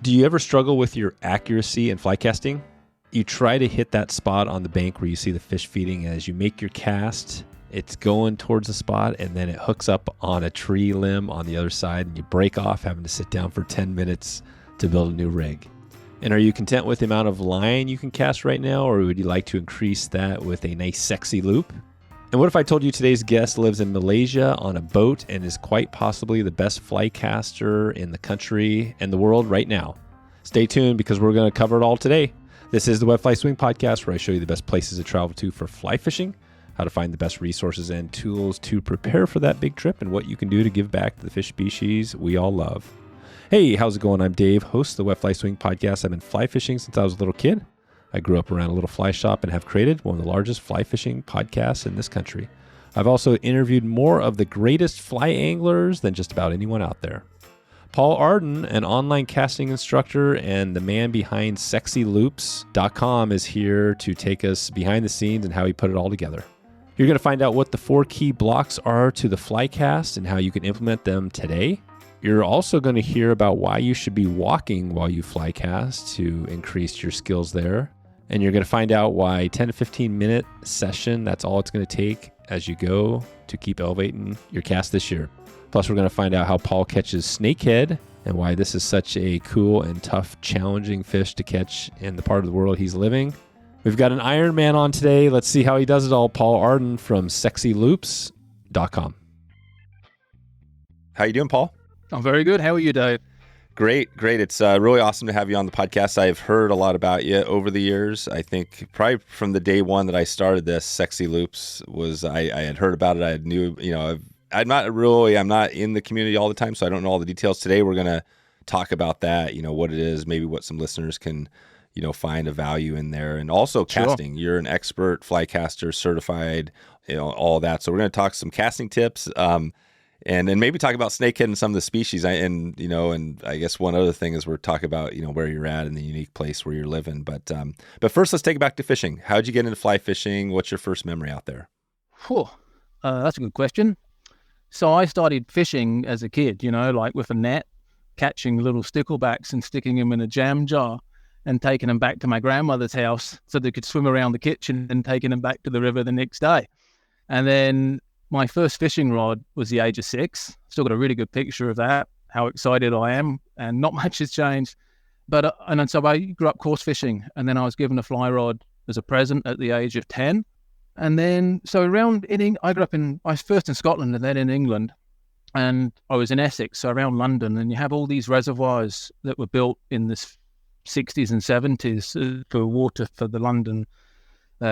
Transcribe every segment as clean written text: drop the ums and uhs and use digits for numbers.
Do you ever struggle with your accuracy in fly casting? You try to hit that spot on the bank where you see the fish feeding. As you make your cast, it's going towards the spot, and then it hooks up on a tree limb on the other side, and you break off, having to sit down for 10 minutes to build a new rig. And are you content with the amount of line you can cast right now, or would you like to increase that with a nice sexy loop? And what if I told you today's guest lives in Malaysia on a boat and is quite possibly the best fly caster in the country and the world right now? Stay tuned, because we're going to cover it all today. This is the Web Fly Swing Podcast, where I show you the best places to travel to for fly fishing, how to find the best resources and tools to prepare for that big trip, and what you can do to give back to the fish species we all love. Hey, how's it going? I'm Dave, host of the Web Fly Swing Podcast. I've been fly fishing since I was a little kid. I grew up around a little fly shop and have created one of the largest fly fishing podcasts in this country. I've also interviewed more of the greatest fly anglers than just about anyone out there. Paul Arden, an online casting instructor and the man behind SexyLoops.com, is here to take us behind the scenes and how he put it all together. You're going to find out what the 4 key blocks are to the fly cast and how you can implement them today. You're also going to hear about why you should be walking while you fly cast to increase your skills there. And you're going to find out why 10 to 15 minute session, that's all it's going to take as you go to keep elevating your cast this year. Plus, we're going to find out how Paul catches snakehead and why this is such a cool and tough, challenging fish to catch in the part of the world he's living. We've got an Ironman on today. Let's see how he does it all. Paul Arden from SexyLoops.com. How you doing, Paul? I'm very good. How are you, Dave? Great. It's really awesome to have you on the podcast. I've heard a lot about you over the years. I think probably from the day one that I started this, Sexy Loops was, I had heard about it. I knew, I'm not in the community all the time, so I don't know all the details. Today, we're going to talk about that, what it is, maybe what some listeners can, find a value in there. And also casting. Sure. You're an expert fly caster, certified, all that. So we're going to talk some casting tips. And then maybe talk about snakehead and some of the species. And I guess one other thing is we're talking about, where you're at and the unique place where you're living. But first, let's take it back to fishing. How'd you get into fly fishing? What's your first memory out there? That's a good question. So I started fishing as a kid, like with a net, catching little sticklebacks and sticking them in a jam jar and taking them back to my grandmother's house so they could swim around the kitchen and taking them back to the river the next day. And then my first fishing rod was the age of 6. Still got a really good picture of that, how excited I am, and not much has changed. But and so I grew up course fishing, and then I was given a fly rod as a present at the age of 10. And then, so I was first in Scotland and then in England, and I was in Essex, so around London, and you have all these reservoirs that were built in the 60s and 70s for water for the London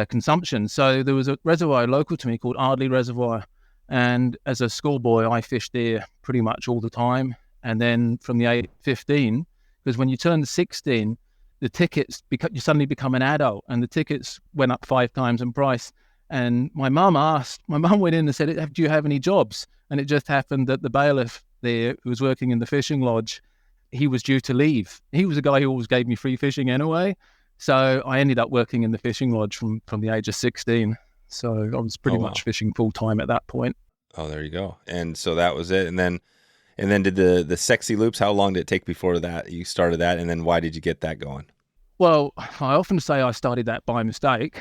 consumption. So there was a reservoir local to me called Arden Reservoir, and as a schoolboy I fished there pretty much all the time. And then from the age of 15, because when you turn 16, the tickets you suddenly become an adult, and the tickets went up 5 times in price. And my mum went in and said, "Do you have any jobs?" And it just happened that the bailiff there, who was working in the fishing lodge, he was due to leave. He was a guy who always gave me free fishing anyway. So I ended up working in the fishing lodge from the age of 16. So I was pretty much fishing full time at that point. Oh, there you go. And so that was it. And then did the Sexy Loops, how long did it take before that you started that? And then why did you get that going? Well, I often say I started that by mistake.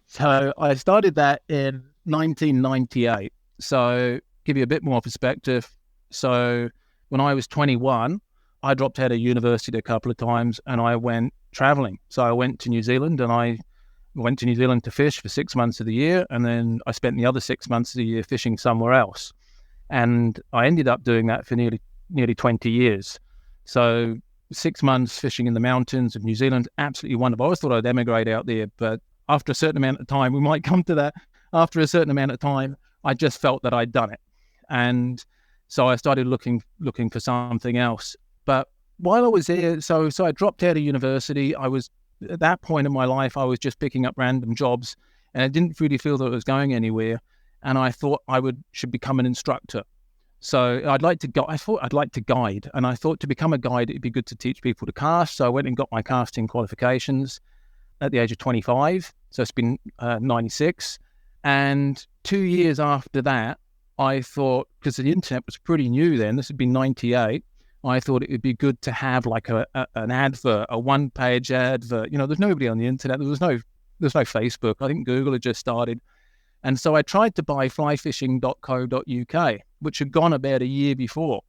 So I started that in 1998. So give you a bit more perspective. So when I was 21, I dropped out of university a couple of times and I went traveling. So I went to New Zealand, and I went to New Zealand to fish for 6 months of the year. And then I spent the other 6 months of the year fishing somewhere else. And I ended up doing that for nearly 20 years. So 6 months fishing in the mountains of New Zealand, absolutely wonderful. I always thought I'd emigrate out there, but after a certain amount of time, we might come to that. After a certain amount of time, I just felt that I'd done it. And so I started looking for something else. But while I was there, so I dropped out of university. I was, at that point in my life, I was just picking up random jobs, and I didn't really feel that it was going anywhere. And I thought should become an instructor. So I thought I'd like to guide. And I thought to become a guide, it'd be good to teach people to cast. So I went and got my casting qualifications at the age of 25. So it's been 96. And 2 years after that, I thought, because the internet was pretty new then, this had been 98, I thought it would be good to have like an advert, a one-page advert. There's nobody on the internet. There's no Facebook. I think Google had just started. And so I tried to buy flyfishing.co.uk, which had gone about a year before.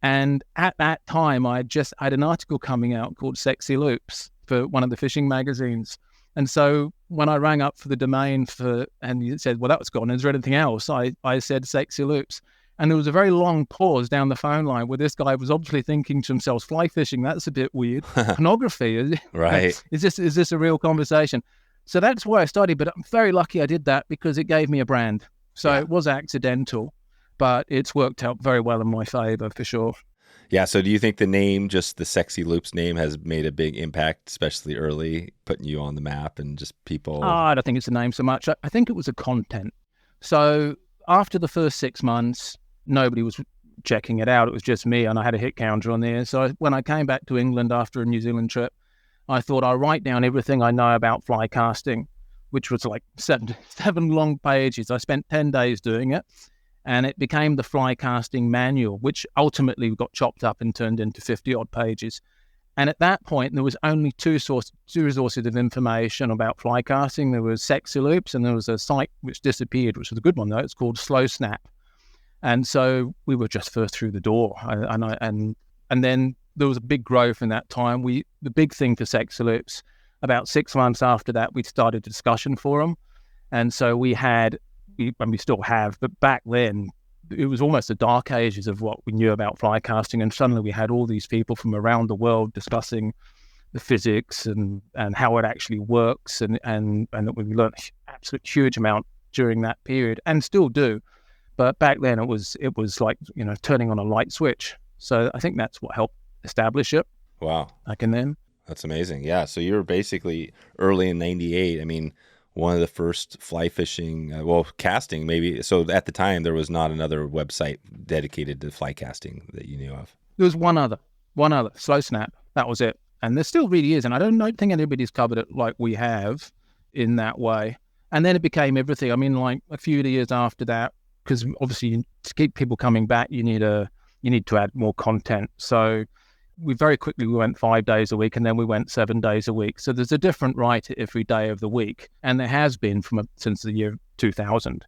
And at that time, I had an article coming out called SexyLoops for one of the fishing magazines. And so when I rang up for the domain and he said, well, that was gone. Is there anything else? I said SexyLoops. And there was a very long pause down the phone line where this guy was obviously thinking to himself, fly fishing, that's a bit weird. Pornography, right. Is this a real conversation? So that's why I started, but I'm very lucky I did that because it gave me a brand. So It was accidental, but it's worked out very well in my favor for sure. Yeah. So do you think the name, just the SexyLoops name, has made a big impact, especially early, putting you on the map and just people? I don't think it's a name so much. I think it was a content. So after the first 6 months, nobody was checking it out. It was just me, and I had a hit counter on there. So when I came back to England after a New Zealand trip, I thought I'll write down everything I know about fly casting, which was like seven long pages. I spent 10 days doing it, and it became the fly casting manual, which ultimately got chopped up and turned into 50-odd pages. And at that point, there was only two resources of information about fly casting. There was SexyLoops, and there was a site which disappeared, which was a good one, though. It's called Slow Snap. And so we were just first through the door. And then there was a big growth in that time. The big thing for SexyLoops, about 6 months after that, we started a discussion forum. And so we still have, but back then, it was almost the dark ages of what we knew about fly casting. And suddenly we had all these people from around the world discussing the physics and how it actually works. And we learned an absolute huge amount during that period, and still do. But back then it was like, turning on a light switch. So I think that's what helped establish it. Wow. Back in then. That's amazing. Yeah. So you were basically early in 98. I mean, one of the first fly fishing, casting maybe. So at the time there was not another website dedicated to fly casting that you knew of. There was one other, Slow Snap. That was it. And there still really is. And I don't think anybody's covered it like we have in that way. And then it became everything. I mean, like a few years after that, because obviously to keep people coming back, you need to add more content. So we very quickly went 5 days a week, and then we went 7 days a week. So there's a different writer every day of the week, and there has been since the year 2000,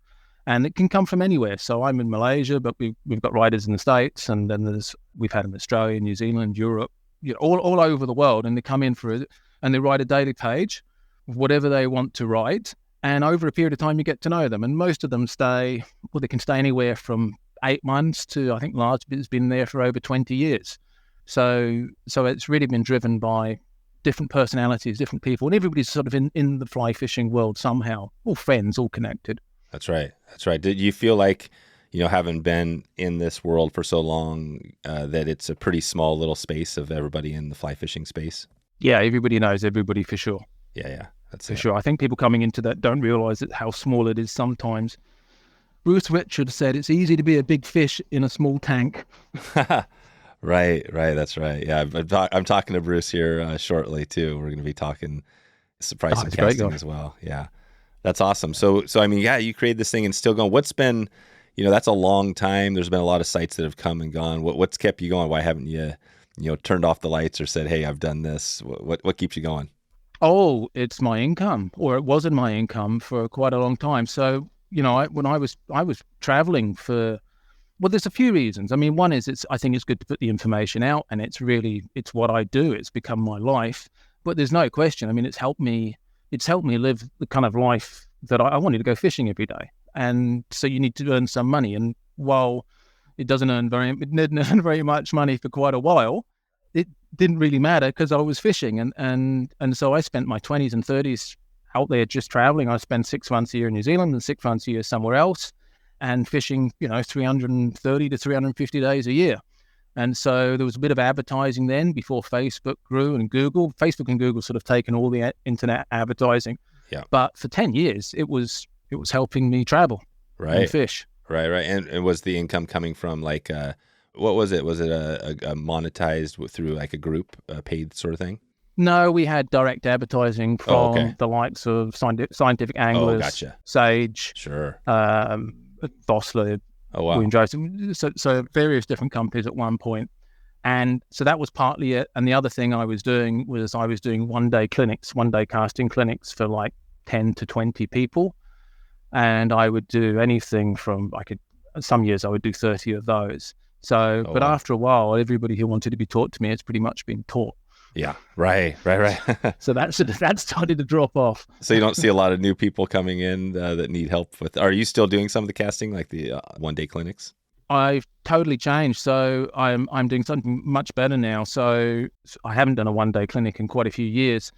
and it can come from anywhere. So I'm in Malaysia, but we've got writers in the States, and then we've had in Australia, New Zealand, Europe, all over the world, and they come in for it, and they write a daily page of whatever they want to write. And over a period of time, you get to know them. And most of them they can stay anywhere from 8 months to, I think, Lars has been there for over 20 years. So it's really been driven by different personalities, different people, and everybody's sort of in the fly fishing world somehow, all friends, all connected. That's right. Did you feel like, having been in this world for so long, that it's a pretty small little space of everybody in the fly fishing space? Yeah, everybody knows everybody for sure. Yeah. That's for sure. I think people coming into that don't realize how small it is sometimes. Bruce Richard said it's easy to be a big fish in a small tank. Right. That's right. Yeah, I'm talking to Bruce here shortly too. We're going to be talking surprise and casting as well. Yeah, that's awesome. So I mean, yeah, you created this thing and still going. What's been, that's a long time. There's been a lot of sites that have come and gone. What's kept you going? Why haven't you, turned off the lights or said, hey, I've done this? What keeps you going? Oh, it's my income, or it wasn't my income for quite a long time. So, when I was traveling there's a few reasons. I mean, one is I think it's good to put the information out, and it's what I do. It's become my life. But there's no question. I mean, it's helped me live the kind of life that I wanted to go fishing every day. And so you need to earn some money. And while it didn't earn very much money for quite a while, it didn't really matter because I was fishing. And so I spent my 20s and 30s out there just traveling. I spent 6 months a year in New Zealand and 6 months a year somewhere else, and fishing, 330 to 350 days a year. And so there was a bit of advertising then before Facebook grew and Google. Facebook and Google sort of taken all the internet advertising. Yeah. But for 10 years, it was helping me travel and fish. Right. And was the income coming from like, what was it? Was it a monetized through like a group, paid sort of thing? No, we had direct advertising from the likes of Scientific Anglers, Sage, sure, Vossler. Oh wow! So various different companies at one point. And so that was partly it. And the other thing I was doing was I was doing one-day casting clinics for like 10 to 20 people. And I would do anything from, some years I would do 30 of those. So, but wow. After a while, everybody who wanted to be taught to me has pretty much been taught. Yeah, right. So that started to drop off. So you don't see a lot of new people coming in that need help with. Are you still doing some of the casting, like the one-day clinics? I've totally changed. So I'm doing something much better now. So I haven't done a one-day clinic in quite a few years.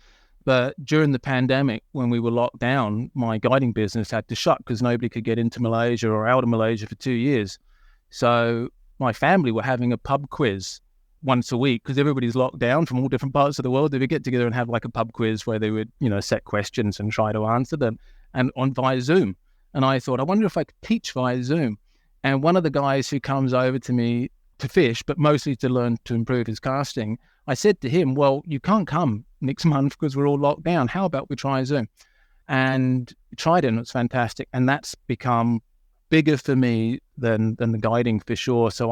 But during the pandemic, when we were locked down, my guiding business had to shut because nobody could get into Malaysia or out of Malaysia for 2 years. So my family were having a pub quiz once a week because everybody's locked down from all different parts of the world. They would get together and have like a pub quiz where they would, set questions and try to answer them and via Zoom. And I thought, I wonder if I could teach via Zoom. And one of the guys who comes over to me to fish, but mostly to learn to improve his casting, I said to him, well, you can't come next month because we're all locked down. How about we try Zoom? And we tried it and it's fantastic. And that's become bigger for me than the guiding for sure. So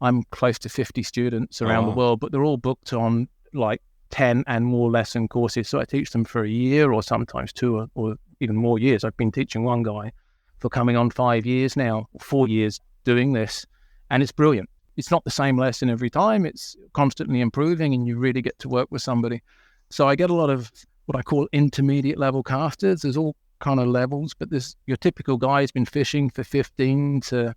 I'm close to 50 students around the world, but they're all booked on like 10 and more lesson courses. So I teach them for a year or sometimes 2 or even more years. I've been teaching one guy for coming on 5 years now, 4 years doing this. And it's brilliant. It's not the same lesson every time. It's constantly improving and you really get to work with somebody. So I get a lot of what I call intermediate level casters. There's all kind of levels, but there's your typical guy who's been fishing for 15 to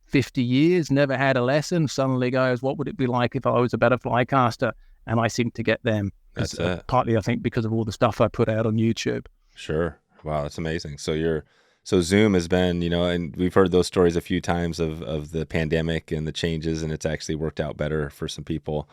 50 years, never had a lesson, suddenly goes, what would it be like if I was a better fly caster? And I seem to get them. That's it. Partly, I think, because of all the stuff I put out on YouTube. Sure. Wow, that's amazing. So Zoom has been, and we've heard those stories a few times of the pandemic and the changes, and it's actually worked out better for some people.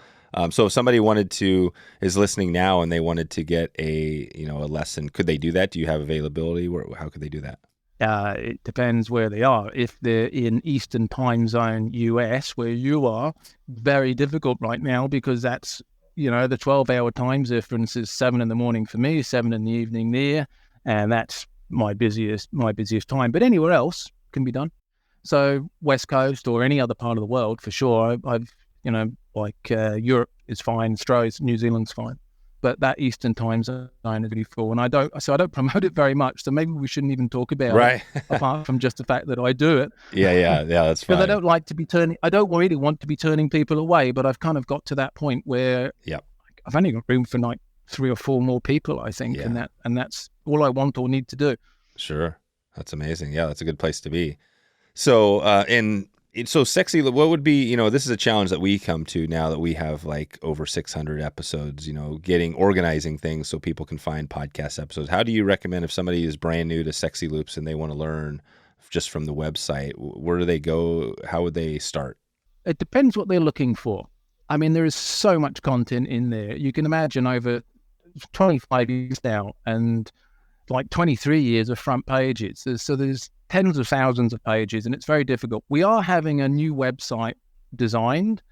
So if somebody is listening now and they wanted to get a lesson, could they do that? Do you have availability? How could they do that? It depends where they are. If they're in Eastern time zone US, where you are, very difficult right now because that's, the 12-hour time difference is 7 in the morning for me, 7 in the evening there, and that's my busiest time. But anywhere else can be done. So West Coast or any other part of the world, for sure. I've Europe is fine, Australia, New Zealand's fine. But that Eastern time zone is really full. And I don't promote it very much. So maybe we shouldn't even talk about it, apart from just the fact that I do it. Yeah, that's fine. Because I don't really want to be turning people away, but I've kind of got to that point where I've only got room for like 3 or 4 more people, I think. Yeah. And that's all I want or need to do. Sure. That's amazing. Yeah, that's a good place to be. So, so Sexy, what would be, this is a challenge that we come to now that we have like over 600 episodes, organizing things so people can find podcast episodes. How do you recommend if somebody is brand new to SexyLoops and they want to learn just from the website, where do they go? How would they start? It depends what they're looking for. I mean, there is so much content in there. You can imagine over 25 years now and like 23 years of front pages. So there's tens of thousands of pages and it's very difficult. We are having a new website designed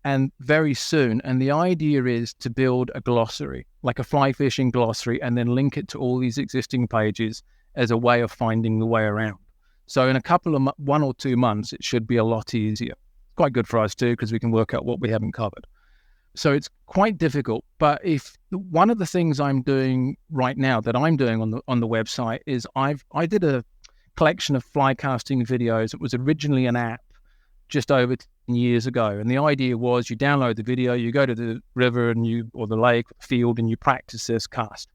and very soon. And the idea is to build a glossary, like a fly fishing glossary, and then link it to all these existing pages as a way of finding the way around. So in a couple of 1 or 2 months, it should be a lot easier. Quite good for us too, because we can work out what we haven't covered. So it's quite difficult. But if one of the things I'm doing right now that I'm doing on the website is I did a collection of fly casting videos. It was originally an app just over 10 years ago. And the idea was you download the video, you go to the river or the lake, field, and you practice this cast.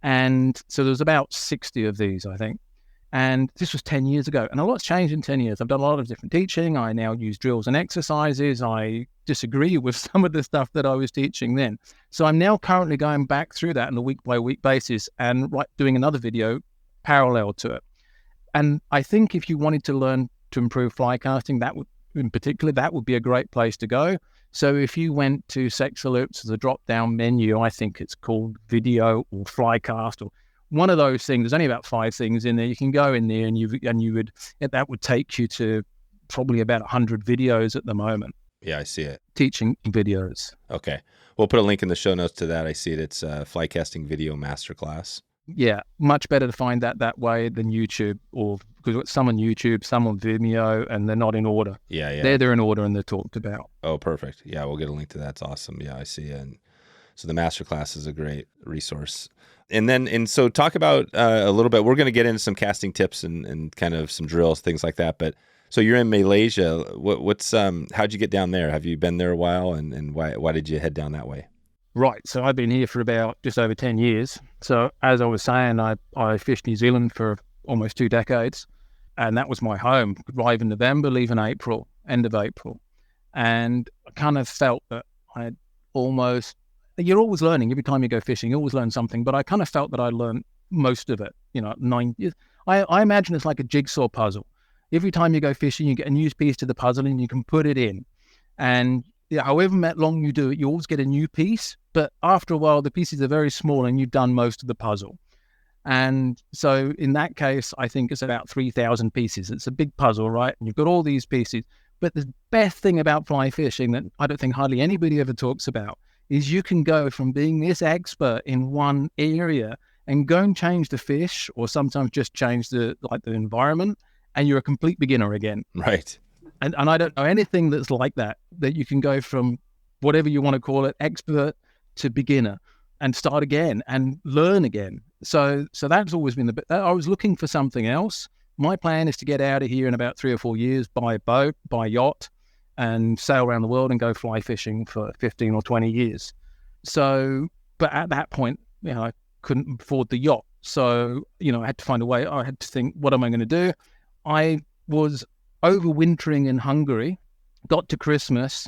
And so there's about 60 of these, I think. And this was 10 years ago. And a lot's changed in 10 years. I've done a lot of different teaching. I now use drills and exercises. I disagree with some of the stuff that I was teaching then. So I'm now currently going back through that on a week-by-week basis and doing another video parallel to it. And I think if you wanted to learn to improve fly casting, that would be a great place to go. So if you went to SexyLoops as a drop-down menu, I think it's called video or fly cast or one of those things. There's only about 5 things in there. You can go in there and that would take you to probably about 100 videos at the moment. Yeah, I see it. Teaching videos. Okay. We'll put a link in the show notes to that. I see it. It's Fly Casting Video Masterclass. Yeah, much better to find that way than YouTube or because it's some on YouTube, some on Vimeo, and they're not in order. Yeah. They're in order and they're talked about. Oh, perfect. Yeah, we'll get a link to that. It's awesome. Yeah, I see. And so the masterclass is a great resource. And so talk about a little bit, we're going to get into some casting tips and kind of some drills, things like that. But so you're in Malaysia. How'd you get down there? Have you been there a while, and why did you head down that way? Right. So I've been here for about just over 10 years. So as I was saying, I fished New Zealand for almost 2 decades, and that was my home. Arrive in November, leave in April, end of April. And I kind of felt that you're always learning. Every time you go fishing, you always learn something. But I kind of felt that I learned most of it, 9 years. I imagine it's like a jigsaw puzzle. Every time you go fishing, you get a new piece to the puzzle and you can put it in. And however long you do it, you always get a new piece. But after a while, the pieces are very small and you've done most of the puzzle. And so in that case, I think it's about 3,000 pieces. It's a big puzzle, right? And you've got all these pieces. But the best thing about fly fishing that I don't think hardly anybody ever talks about is you can go from being this expert in one area and go and change the fish, or sometimes just change the environment, and you're a complete beginner again. Right. And I don't know anything that's like that you can go from whatever you want to call it, expert to beginner, and start again and learn again. So that's always been I was looking for something else. My plan is to get out of here in about 3 or 4 years, buy a boat, buy a yacht, and sail around the world and go fly fishing for 15 or 20 years. So, but at that point, I couldn't afford the yacht. So, I had to find a way. I had to think, what am I going to do? I was overwintering in Hungary, got to Christmas,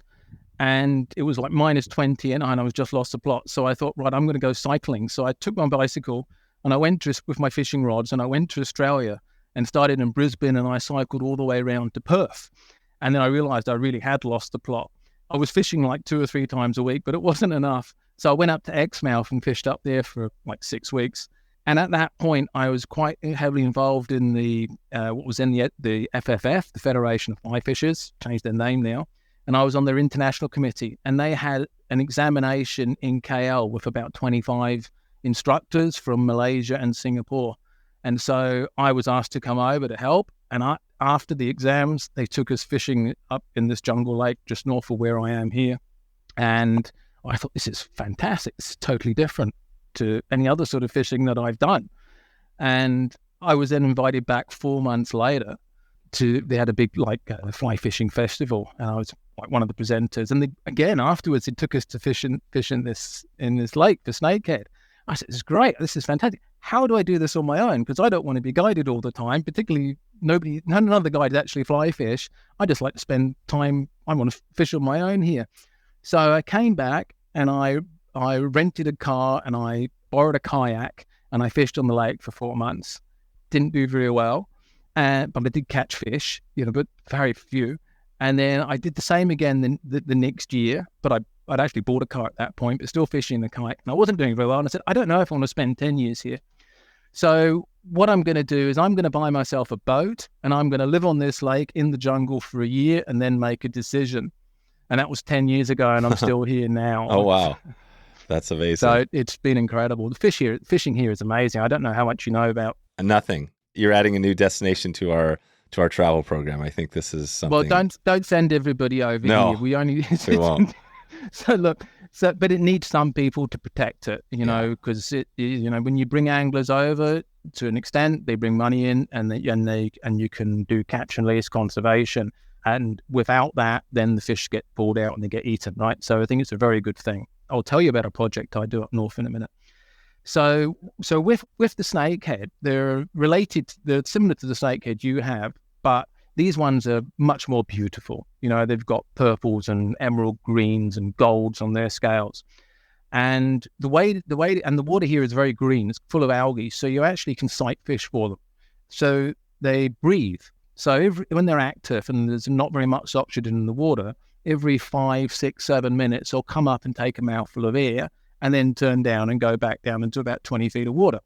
and it was like minus 20, and I was just lost the plot. So I thought, right, I'm going to go cycling. So I took my bicycle and I went with my fishing rods, and I went to Australia and started in Brisbane, and I cycled all the way around to Perth. And then I realized I really had lost the plot. I was fishing like 2 or 3 times a week, but it wasn't enough. So I went up to Exmouth and fished up there for like 6 weeks. And at that point, I was quite heavily involved in the FFF, the Federation of Fly Fishers, changed their name now. And I was on their international committee, and they had an examination in KL with about 25 instructors from Malaysia and Singapore. And so I was asked to come over to help. And after the exams, they took us fishing up in this jungle lake just north of where I am here. And I thought, this is fantastic. This is totally different to any other sort of fishing that I've done. And I was then invited back 4 months later they had a big fly fishing festival, and I was like one of the presenters. And again, afterwards, it took us to fish in this lake for snakehead. I said, this is great. This is fantastic. How do I do this on my own? Because I don't want to be guided all the time, particularly none of the guides actually fly fish. I just like to spend time. I want to fish on my own here. So I came back and I rented a car and I borrowed a kayak and I fished on the lake for 4 months. Didn't do very well, but I did catch fish, but very few. And then I did the same again the next year, but I'd actually bought a car at that point, but still fishing the kayak. And I wasn't doing very well. And I said, I don't know if I want to spend 10 years here. So what I'm going to do is I'm going to buy myself a boat and I'm going to live on this lake in the jungle for a year and then make a decision. And that was 10 years ago, and I'm still here now. Oh, wow. That's amazing. So it's been incredible. The fishing here is amazing. I don't know how much you know about. Nothing. You're adding a new destination to our travel program. I think this is something. Well, don't send everybody over here. We won't. So look, but it needs some people to protect it, because when you bring anglers over to an extent, they bring money in, and you can do catch and release conservation. And without that, then the fish get pulled out and they get eaten, right? So I think it's a very good thing. I'll tell you about a project I do up north in a minute. So with the snakehead, they're similar to the snakehead you have, but these ones are much more beautiful. They've got purples and emerald greens and golds on their scales. And the water here is very green. It's full of algae, so you actually can sight fish for them. So they breathe. So when they're active and there's not very much oxygen in the water, every 5, 6, 7 minutes, they'll come up and take a mouthful of air and then turn down and go back down into about 20 feet of water,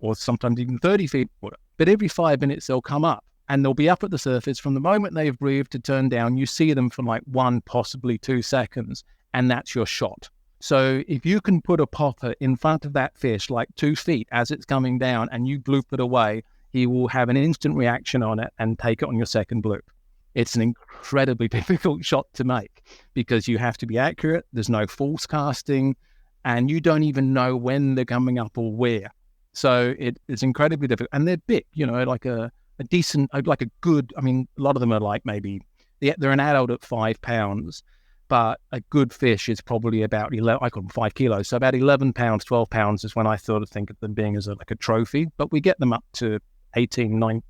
or sometimes even 30 feet of water. But every 5 minutes, they'll come up and they'll be up at the surface. From the moment they've breathed to turn down, you see them for like 1, possibly 2 seconds, and that's your shot. So if you can put a popper in front of that fish like 2 feet as it's coming down and you bloop it away, he will have an instant reaction on it and take it on your second loop. It's an incredibly difficult shot to make because you have to be accurate. There's no false casting, and you don't even know when they're coming up or where. So it's incredibly difficult. And they're big, like a decent, like a good, I mean, a lot of them are like maybe, they're an adult at 5 pounds, but a good fish is probably about 11, I call them 5 kilos. So about 11 pounds, 12 pounds is when I sort of think of them being as like a trophy, but we get them up to 18, 19,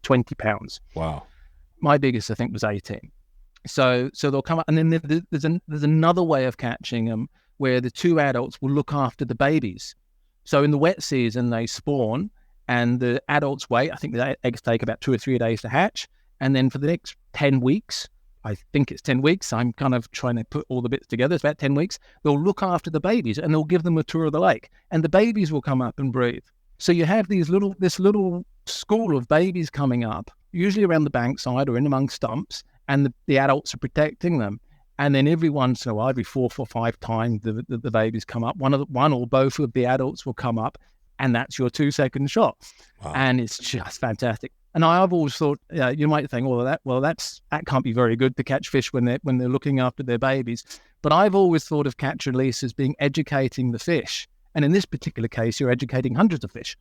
20 pounds. Wow. My biggest, I think, was 18. So they'll come up, and then there's another way of catching them where the two adults will look after the babies. So in the wet season, they spawn, and the adults wait. I think the eggs take about 2 or 3 days to hatch, and then for the next 10 weeks, I think it's 10 weeks. I'm kind of trying to put all the bits together. It's about 10 weeks. They'll look after the babies, and they'll give them a tour of the lake, and the babies will come up and breathe. So you have this little school of babies coming up, usually around the bankside or in among stumps, and the adults are protecting them. And then every once in a while, every 4 or 5 times, the babies come up. One or both of the adults will come up, and that's your 2-second shot. Wow. And it's just fantastic. And I've always thought, you might think, that can't be very good to catch fish when they're looking after their babies. But I've always thought of catch and release as being educating the fish. And in this particular case, you're educating hundreds of fish.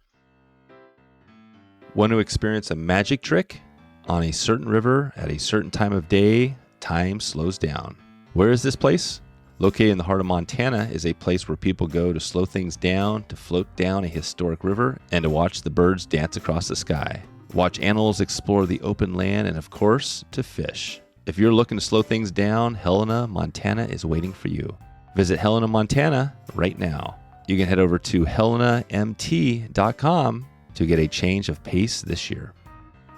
Want to experience a magic trick? On a certain river at a certain time of day, time slows down. Where is this place? Located in the heart of Montana is a place where people go to slow things down, to float down a historic river, and to watch the birds dance across the sky. Watch animals explore the open land, and of course, to fish. If you're looking to slow things down, Helena, Montana is waiting for you. Visit Helena, Montana right now. You can head over to helenamt.com to get a change of pace this year.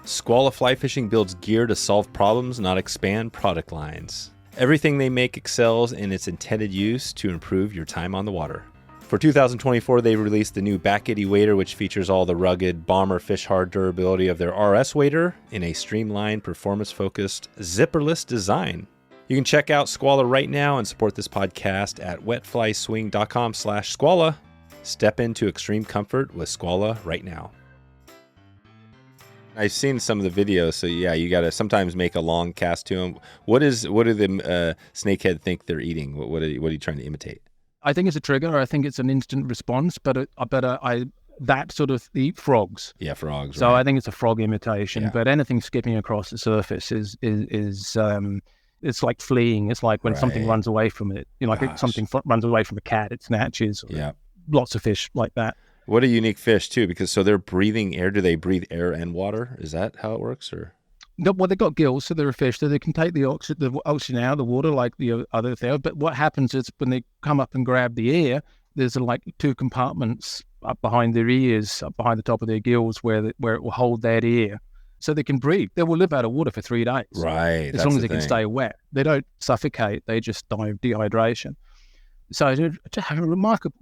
Skwala Fly Fishing builds gear to solve problems, not expand product lines. Everything they make excels in its intended use to improve your time on the water. For 2024, they released the new Back 80 wader, which features all the rugged, bomber fish hard durability of their RS wader in a streamlined, performance-focused, zipperless design. You can check out Skwala right now and support this podcast at wetflyswing.com/Skwala. Step into extreme comfort with Skwala right now. I've seen some of the videos, so yeah, you got to sometimes make a long cast to them. What do the snakehead think they're eating? What are you trying to imitate? I think it's a trigger. I think it's an instant response, but that sort of eat frogs. Yeah, frogs. So right. I think it's a frog imitation. Yeah. But anything skipping across the surface is it's like fleeing. It's like when something runs away from it. Something runs away from a cat, it snatches. Yeah, lots of fish like that. What a unique fish too, because so they're breathing air. Do they breathe air and water? Is that how it works, or? No, well, they've got gills, so they're a fish, so they can take the oxygen out of the water like the other thing. But what happens is when they come up and grab the air, there's like 2 compartments up behind their ears, up behind the top of their gills, where it will hold that air, so they can breathe. They will live out of water for 3 days, right? As long as they can stay wet. They don't suffocate; they just die of dehydration. So it's a remarkable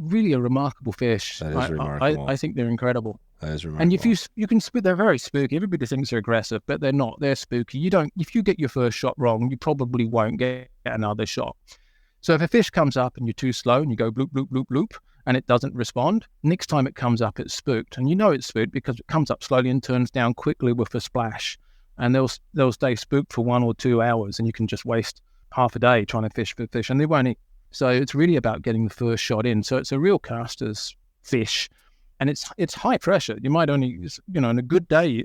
fish. That is remarkable. I think they're incredible. That is remarkable. And if you can spit, they're very spooky. Everybody thinks they're aggressive, but they're not. They're spooky. If you get your first shot wrong, you probably won't get another shot. So if a fish comes up and you're too slow and you go bloop, bloop, bloop, bloop, and it doesn't respond, next time it comes up, it's spooked. And you know it's spooked because it comes up slowly and turns down quickly with a splash. And they'll stay spooked for 1 or 2 hours, and you can just waste half a day trying to fish for fish, and they won't eat. So it's really about getting the first shot in. So it's a real caster's fish, and it's high pressure. You might only, in a good day,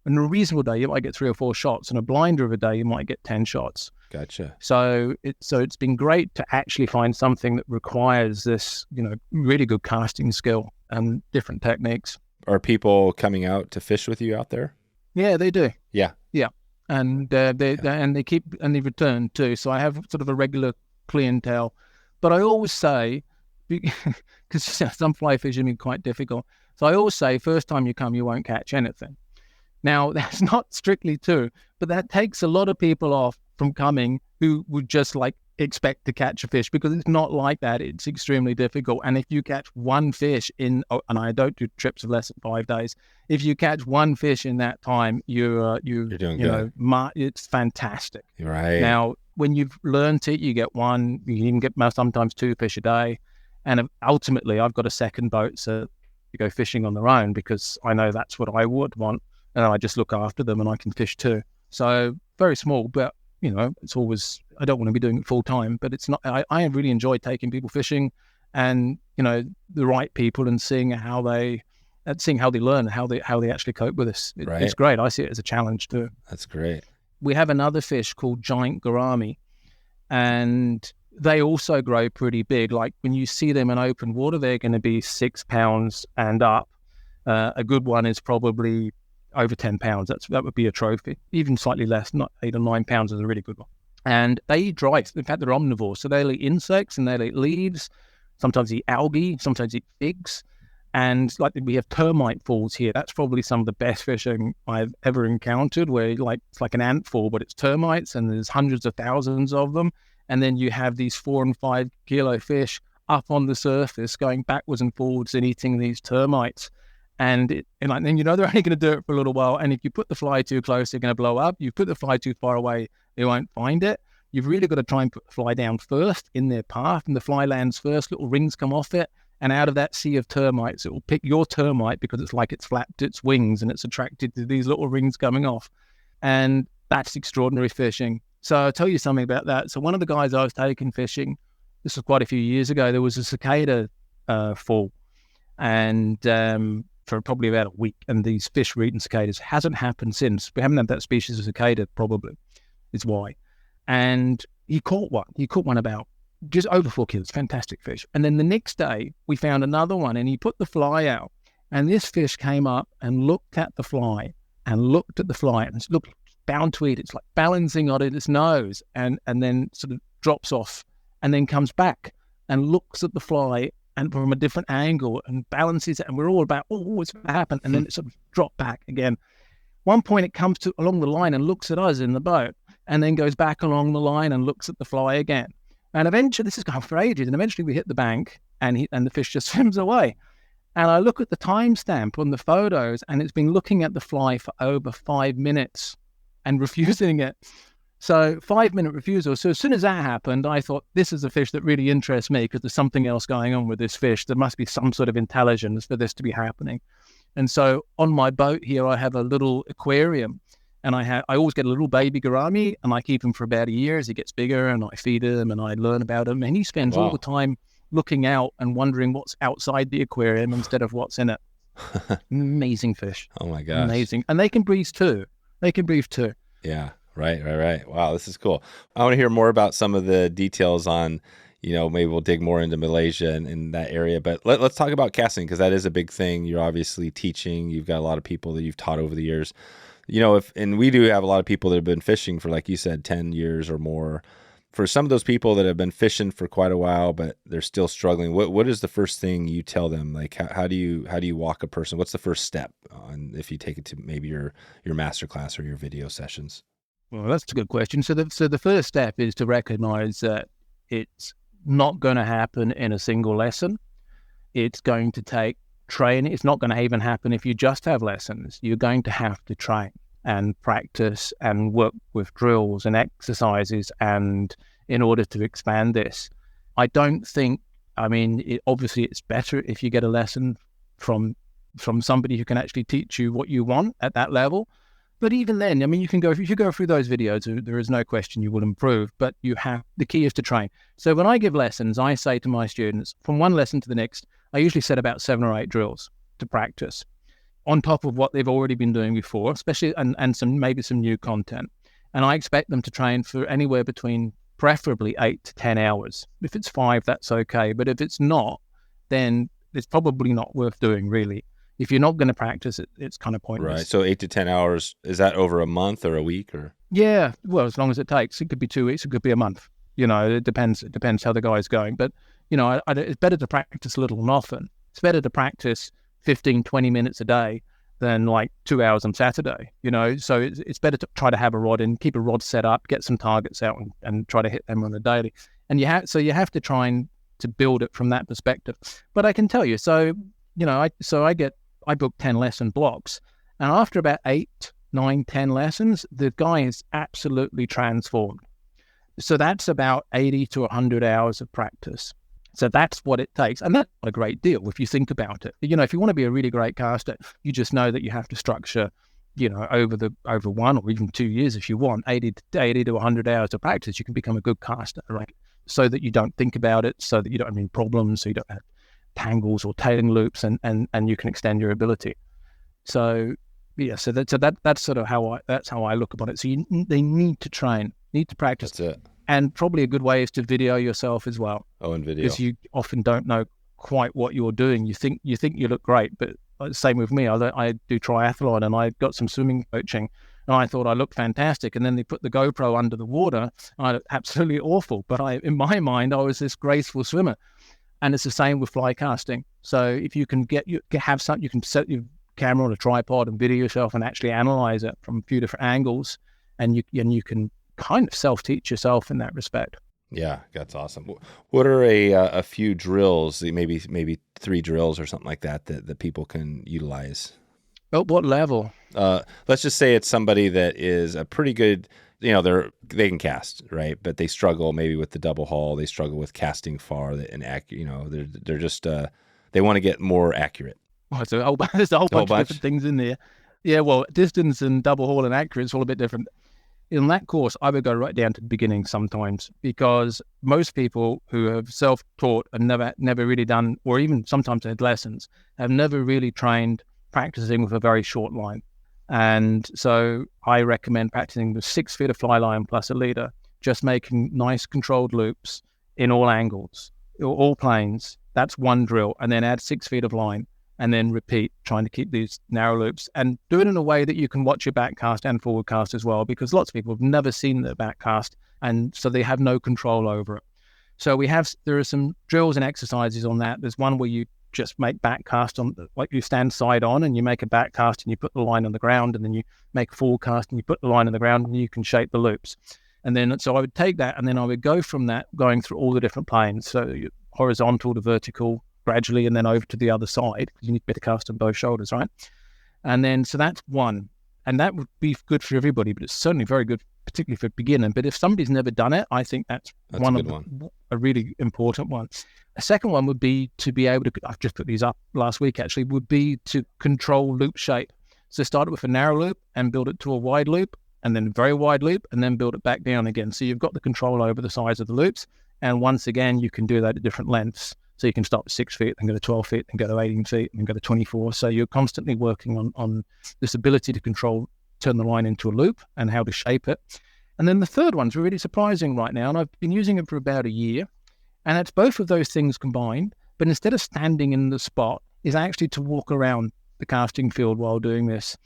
in a reasonable day, you might get 3 or 4 shots. In a blinder of a day, you might get 10 shots. Gotcha. So it's been great to actually find something that requires this, really good casting skill and different techniques. Are people coming out to fish with you out there? Yeah, they do. Yeah. Yeah, and they return too. So I have sort of a regular clientele. But I always say, because some fly fishing is quite difficult, so I always say, first time you come, you won't catch anything. Now, that's not strictly true, but that takes a lot of people off from coming who would just expect to catch a fish, because it's not like that. It's extremely difficult. And if you catch one fish and I don't do trips of less than 5 days, if you catch one fish in that time, you're doing good. It's fantastic. Right. Now, when you've learned it, you get one, you even get sometimes 2 fish a day. And ultimately, I've got a second boat, so to go fishing on their own, because I know that's what I would want, and I just look after them and I can fish too. So very small, but it's always, I don't want to be doing it full time, but it's not, I really enjoy taking people fishing, and the right people, and seeing how they learn, how they actually cope with this. It's great. I see it as a challenge too. That's great. We have another fish called giant gourami, and they also grow pretty big. Like when you see them in open water, they're going to be 6 pounds and up. A good one is probably over 10 pounds. That would be a trophy. Even slightly less, not 8 or 9 pounds is a really good one. And they eat dry. In fact, they're omnivores. So they'll eat insects and they'll eat leaves, sometimes eat algae, sometimes eat figs. And like we have termite falls here. That's probably some of the best fishing I've ever encountered, where it's like an ant fall, but it's termites, and there's hundreds of thousands of them. And then you have these 4 and 5 kilo fish up on the surface going backwards and forwards and eating these termites. And then they're only going to do it for a little while. And if you put the fly too close, they're going to blow up. You put the fly too far away, they won't find it. You've really got to try and put the fly down first in their path, and the fly lands first, little rings come off it. And out of that sea of termites, it will pick your termite, because it's like it's flapped its wings and it's attracted to these little rings coming off. And that's extraordinary fishing. So I'll tell you something about that. So one of the guys I was taking fishing, this was quite a few years ago, there was a cicada fall, and for probably about a week, and these fish were eating cicadas. Hasn't happened since. We haven't had that species of cicada, probably, is why. And he caught one. He caught one about just over 4 kilos, fantastic fish. And then the next day we found another one, and he put the fly out, and this fish came up and looked at the fly and it's looked bound to eat. It's like balancing on its nose, and then sort of drops off, and then comes back and looks at the fly and from a different angle and balances it. And we're all about, what's going to happen? And then it sort of dropped back again. One point it comes to along the line and looks at us in the boat, and then goes back along the line and looks at the fly again. And eventually, this has gone for ages, and eventually we hit the bank, and the fish just swims away. And I look at the timestamp on the photos, and it's been looking at the fly for over 5 minutes and refusing it. So 5-minute refusal. So as soon as that happened, I thought, this is a fish that really interests me, because there's something else going on with this fish. There must be some sort of intelligence for this to be happening. And so on my boat here, I have a little aquarium. And I always get a little baby gourami, and I keep him for about a year as he gets bigger, and I feed him and I learn about him. And he spends all the time looking out and wondering what's outside the aquarium instead of what's in it. Amazing fish. Oh my gosh. Amazing. And they can breathe too. Yeah. Right. Wow, this is cool. I want to hear more about some of the details on, maybe we'll dig more into Malaysia and in that area. But let's talk about casting, because that is a big thing. You're obviously teaching. You've got a lot of people that you've taught over the years. And we do have a lot of people that have been fishing for, like you said, 10 years or more. For some of those people that have been fishing for quite a while, but they're still struggling, what is the first thing you tell them? Like, how do you walk a person? What's the first step if you take it to maybe your masterclass or your video sessions? Well, that's a good question. So the first step is to recognize that it's not going to happen in a single lesson. It's going to take training. It's not going to even happen if you just have lessons. You're going to have to train and practice and work with drills and exercises, and in order to expand this. I don't think, obviously it's better if you get a lesson from somebody who can actually teach you what you want at that level. But even then, if you go through those videos, there is no question you will improve, but the key is to train. So when I give lessons, I say to my students, from one lesson to the next, I usually set about 7 or 8 drills to practice on top of what they've already been doing before, especially, and maybe some new content. And I expect them to train for anywhere between preferably 8 to 10 hours. If it's 5, that's okay. But if it's not, then it's probably not worth doing, really. If you're not going to practice it, it's kind of pointless. Right. So 8 to 10 hours, is that over a month or a week or? Yeah. Well, as long as it takes. It could be 2 weeks. It could be a month. It depends. It depends how the guy's going. But, it's better to practice little and often. It's better to practice 15, 20 minutes a day than like 2 hours on Saturday, So it's better to try to have a rod and keep a rod set up, get some targets out and try to hit them on a daily. And you have to try and to build it from that perspective. But I can tell you, I book 10 lesson blocks, and after about 8, 9, 10 lessons, the guy is absolutely transformed. So that's about 80 to 100 hours of practice. So that's what it takes. And that's not a great deal if you think about it. If you want to be a really great caster, you just know that you have to structure, over 1 or even 2 years, if you want, 80 to 100 hours of practice, you can become a good caster, right? So that you don't think about it, so that you don't have any problems, so you don't have tangles or tailing loops, and you can extend your ability. So that's sort of how I look upon it. So they need to train, need to practice. That's it. And probably a good way is to video yourself as well. Oh, and video. Because you often don't know quite what you're doing. You think you look great, but same with me. I do triathlon, and I got some swimming coaching, and I thought I looked fantastic. And then they put the GoPro under the water, and I looked absolutely awful. But in my mind, I was this graceful swimmer. And it's the same with fly casting. So if you can you can set your camera on a tripod and video yourself and actually analyze it from a few different angles, and you can kind of self-teach yourself in that respect. Yeah, that's awesome. What are a few drills, maybe 3 drills or something like that people can utilize? At what level? Let's just say it's somebody that is a pretty good, they can cast, right? But they struggle maybe with the double haul. They struggle with casting far and they're just they want to get more accurate. Oh, there's a whole bunch of different things in there. Yeah, well, distance and double haul and accurate is all a bit different. In that course, I would go right down to the beginning sometimes, because most people who have self-taught and never really done, or even sometimes had lessons, have never really trained practicing with a very short line. And so I recommend practicing with 6 feet of fly line plus a leader, just making nice controlled loops in all angles, all planes. That's one drill. And then add 6 feet of line, and then repeat, trying to keep these narrow loops, and do it in a way that you can watch your back cast and forward cast as well, because lots of people have never seen the back cast, and so they have no control over it. So there are some drills and exercises on that. There's one where you just make back cast on, like you stand side on and you make a back cast and you put the line on the ground, and then you make a forward cast and you put the line on the ground, and you can shape the loops. And then, so I would take that, and then I would go from that, going through all the different planes. So horizontal to vertical, gradually, and then over to the other side, because you need to be able to cast on both shoulders, right? And then, so that's one. And that would be good for everybody, but it's certainly very good, particularly for a beginner. But if somebody's never done it, I think that's a really important one. A second one would be to be able to, I've just put these up last week actually, would be to control loop shape. So start it with a narrow loop and build it to a wide loop, and then a very wide loop, and then build it back down again. So you've got the control over the size of the loops. And once again, you can do that at different lengths. So you can start with 6 feet, then go to 12 feet, then go to 18 feet, and then go to 24. So you're constantly working on this ability to turn the line into a loop and how to shape it. And then the third one's really surprising right now, and I've been using it for about a year. And it's both of those things combined, but instead of standing in the spot, is actually to walk around the casting field while doing this.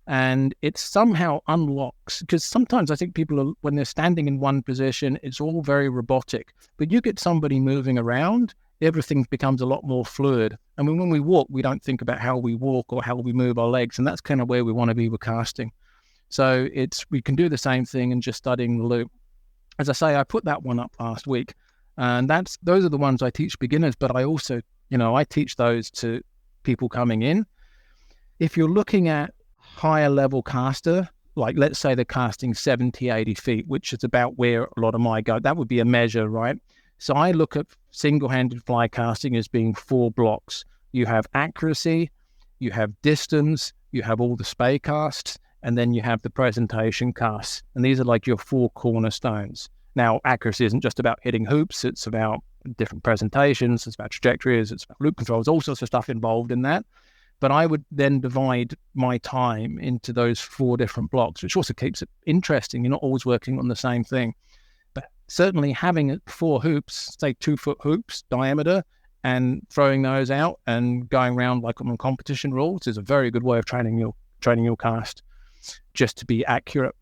And it somehow unlocks, because sometimes I think people when they're standing in one position, it's all very robotic. But you get somebody moving around, everything becomes a lot more fluid. And when we walk, we don't think about how we walk or how we move our legs. And that's kind of where we want to be with casting. So we can do the same thing and just studying the loop. As I say, I put that one up last week. And those are the ones I teach beginners, but I also, I teach those to people coming in. If you're looking at higher level caster, like let's say they're casting 70, 80 feet, which is about where a lot of my go, that would be a measure, right? So I look at single-handed fly casting as being 4 blocks. You have accuracy, you have distance, you have all the spay casts, and then you have the presentation casts. And these are like your 4 cornerstones. Now, accuracy isn't just about hitting hoops. It's about different presentations. It's about trajectories. It's about loop controls, all sorts of stuff involved in that. But I would then divide my time into those 4 different blocks, which also keeps it interesting. You're not always working on the same thing. But certainly having 4 hoops, say 2-foot hoops diameter, and throwing those out and going around like on competition rules is a very good way of training your cast just to be accurate.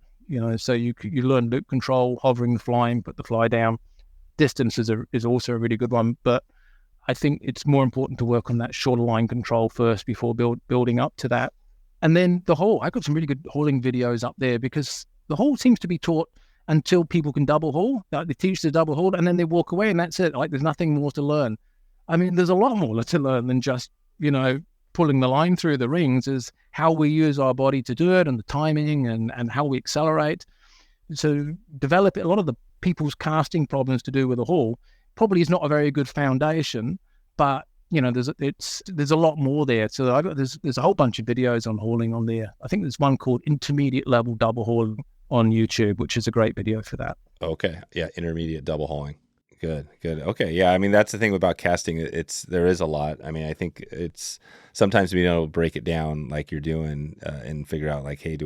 So you learn loop control, hovering the fly and put the fly down. Distance is also a really good one, but I think it's more important to work on that shorter line control first before building up to that. And then the haul, I've got some really good hauling videos up there, because the haul seems to be taught until people can double haul. Like they teach the double haul and then they walk away and that's it. Like there's nothing more to learn. I mean, there's a lot more to learn than just, pulling the line through the rings, is how we use our body to do it and the timing and how we accelerate. So develop it. A lot of the people's casting problems to do with the haul probably is not a very good foundation, but there's a lot more there. So there's a whole bunch of videos on hauling on there. I think there's one called Intermediate Level Double Hauling on YouTube, which is a great video for that. Okay. Yeah. Intermediate double hauling. Good. Okay. Yeah. I mean, that's the thing about casting. There is a lot. I mean, I think it's sometimes being able to break it down like you're doing and figure out like, hey,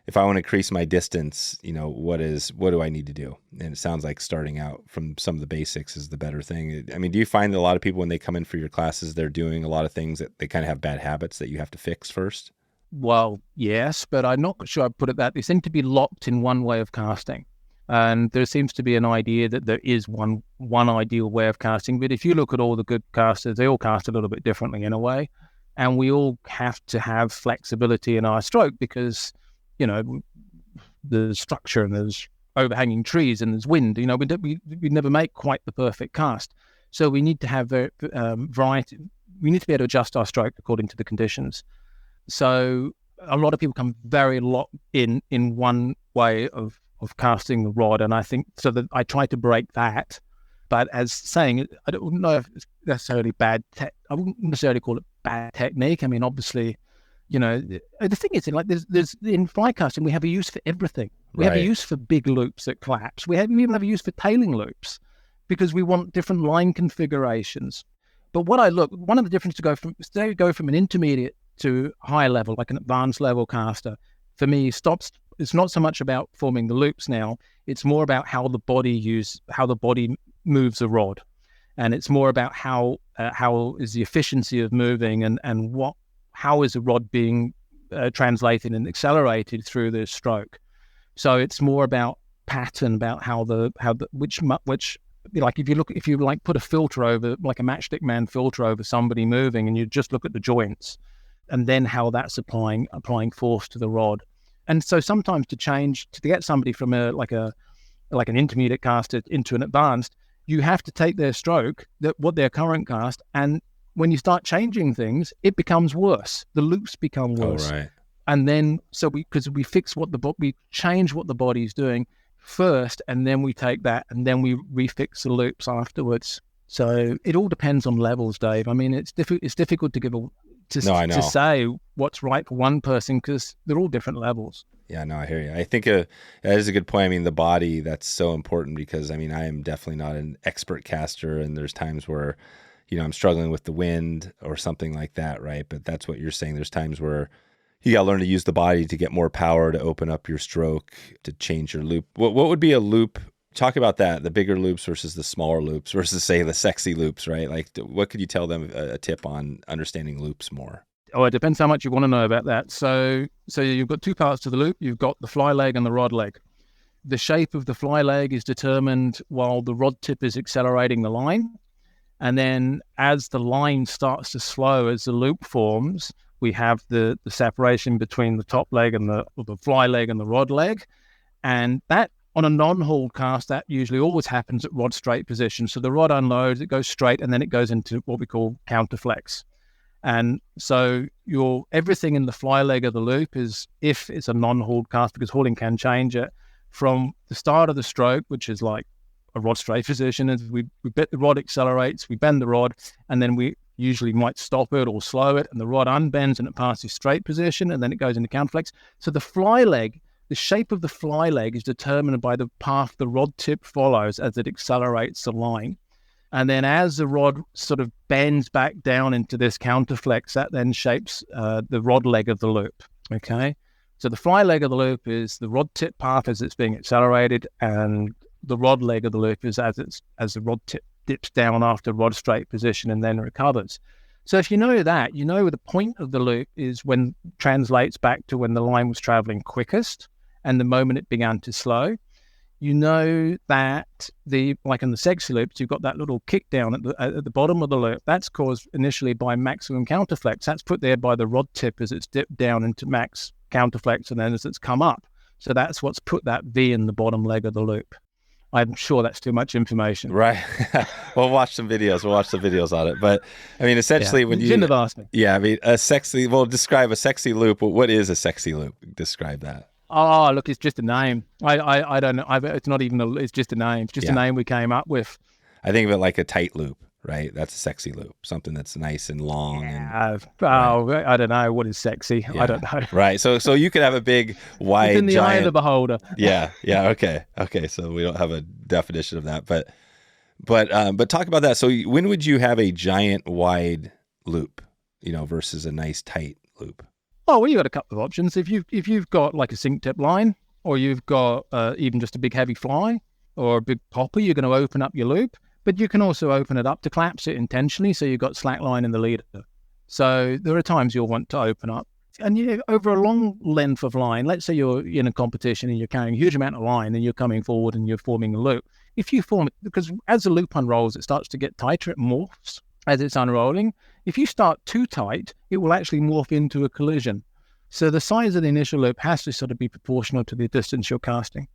if I want to increase my distance, what do I need to do? And it sounds like starting out from some of the basics is the better thing. I mean, do you find that a lot of people when they come in for your classes, they're doing a lot of things that they kind of have bad habits that you have to fix first? Well, yes, but I'm not sure I'd put it that. They seem to be locked in one way of casting. And there seems to be an idea that there is one ideal way of casting. But if you look at all the good casters, they all cast a little bit differently in a way. And we all have to have flexibility in our stroke because, there's structure and there's overhanging trees and there's wind. We never make quite the perfect cast. So we need to have variety. We need to be able to adjust our stroke according to the conditions. So a lot of people come very locked in one way of casting the rod, and I think so that I try to break that. But as saying, I don't know if it's necessarily bad. I wouldn't necessarily call it bad technique. I mean, obviously, the thing is, there's in fly casting we have a use for everything. We have a use for big loops that collapse. We even have a use for tailing loops because we want different line configurations. But one of the differences to go from an intermediate to high level, like an advanced level caster, for me, it's not so much about forming the loops now. It's more about how the body moves a rod, and it's more about how is the efficiency of moving and how is the rod being translated and accelerated through the stroke. So it's more about pattern, about which like if you put a filter over, like a matchstick man filter over somebody moving, and you just look at the joints, and then how that's applying force to the rod. And so sometimes to get somebody from an intermediate caster into an advanced, you have to take their stroke, what their current cast, and when you start changing things, it becomes worse. The loops become worse. Oh, right. And then because we change what the body's doing first, and then we take that and then we refix the loops afterwards. So it all depends on levels, Dave. I mean, it's difficult to say what's right for one person because they're all different levels. Yeah, no, I hear you. I think that is a good point. I mean, the body, that's so important because, I mean, I am definitely not an expert caster, and there's times where, I'm struggling with the wind or something like that, right? But that's what you're saying. There's times where you got to learn to use the body to get more power, to open up your stroke, to change your loop. What would be a loop? Talk about that, the bigger loops versus the smaller loops versus, say, the sexy loops, right? Like, what could you tell them a tip on understanding loops more? Oh, it depends how much you want to know about that. So you've got two parts to the loop. You've got the fly leg and the rod leg. The shape of the fly leg is determined while the rod tip is accelerating the line. And then as the line starts to slow, as the loop forms, we have the separation between the top leg and the fly leg and the rod leg. And that, on a non-hauled cast, that usually always happens at rod straight position. So the rod unloads, it goes straight, and then it goes into what we call counterflex. And so everything in the fly leg of the loop is, if it's a non-hauled cast, because hauling can change it, from the start of the stroke, which is like a rod straight position, as we bet the rod accelerates, we bend the rod, and then we usually might stop it or slow it, and the rod unbends and it passes straight position, and then it goes into counterflex. So the fly leg, the shape of the fly leg is determined by the path the rod tip follows as it accelerates the line. And then as the rod sort of bends back down into this counterflex, that then shapes the rod leg of the loop, okay? So the fly leg of the loop is the rod tip path as it's being accelerated, and the rod leg of the loop is as the rod tip dips down after rod straight position and then recovers. So if you know that, you know the point of the loop is when translates back to when the line was traveling quickest and the moment it began to slow. You know that like in the SexyLoops, you've got that little kick down at the bottom of the loop. That's caused initially by maximum counterflex. That's put there by the rod tip as it's dipped down into max counterflex and then as it's come up. So that's what's put that V in the bottom leg of the loop. I'm sure that's too much information. Right. We'll watch some videos. We'll watch the videos on it. But I mean, essentially, when you shouldn't have asked me. Yeah, I mean, describe a sexy loop. What is a sexy loop? Describe that. Oh, look, it's just a name. I don't know. It's not even. It's just a name. It's just a name we came up with. I think of it like a tight loop, right? That's a sexy loop, something that's nice and long. Yeah. Right. I don't know what is sexy. Yeah. I don't know. Right. So you could have a big, wide, It's in the eye of the giant. beholder. Yeah. Yeah. Okay. Okay. So we don't have a definition of that, but talk about that. So when would you have a giant wide loop, versus a nice tight loop? Oh, well, you got a couple of options. If you've got like a sink tip line, or you've got even just a big heavy fly or a big popper, you're going to open up your loop. But you can also open it up to collapse it intentionally, so you've got slack line in the leader. So there are times you'll want to open up. And over a long length of line, let's say you're in a competition and you're carrying a huge amount of line and you're coming forward and you're forming a loop. If you form it, because as the loop unrolls, it starts to get tighter, it morphs as it's unrolling. If you start too tight, it will actually morph into a collision. So the size of the initial loop has to sort of be proportional to the distance you're casting.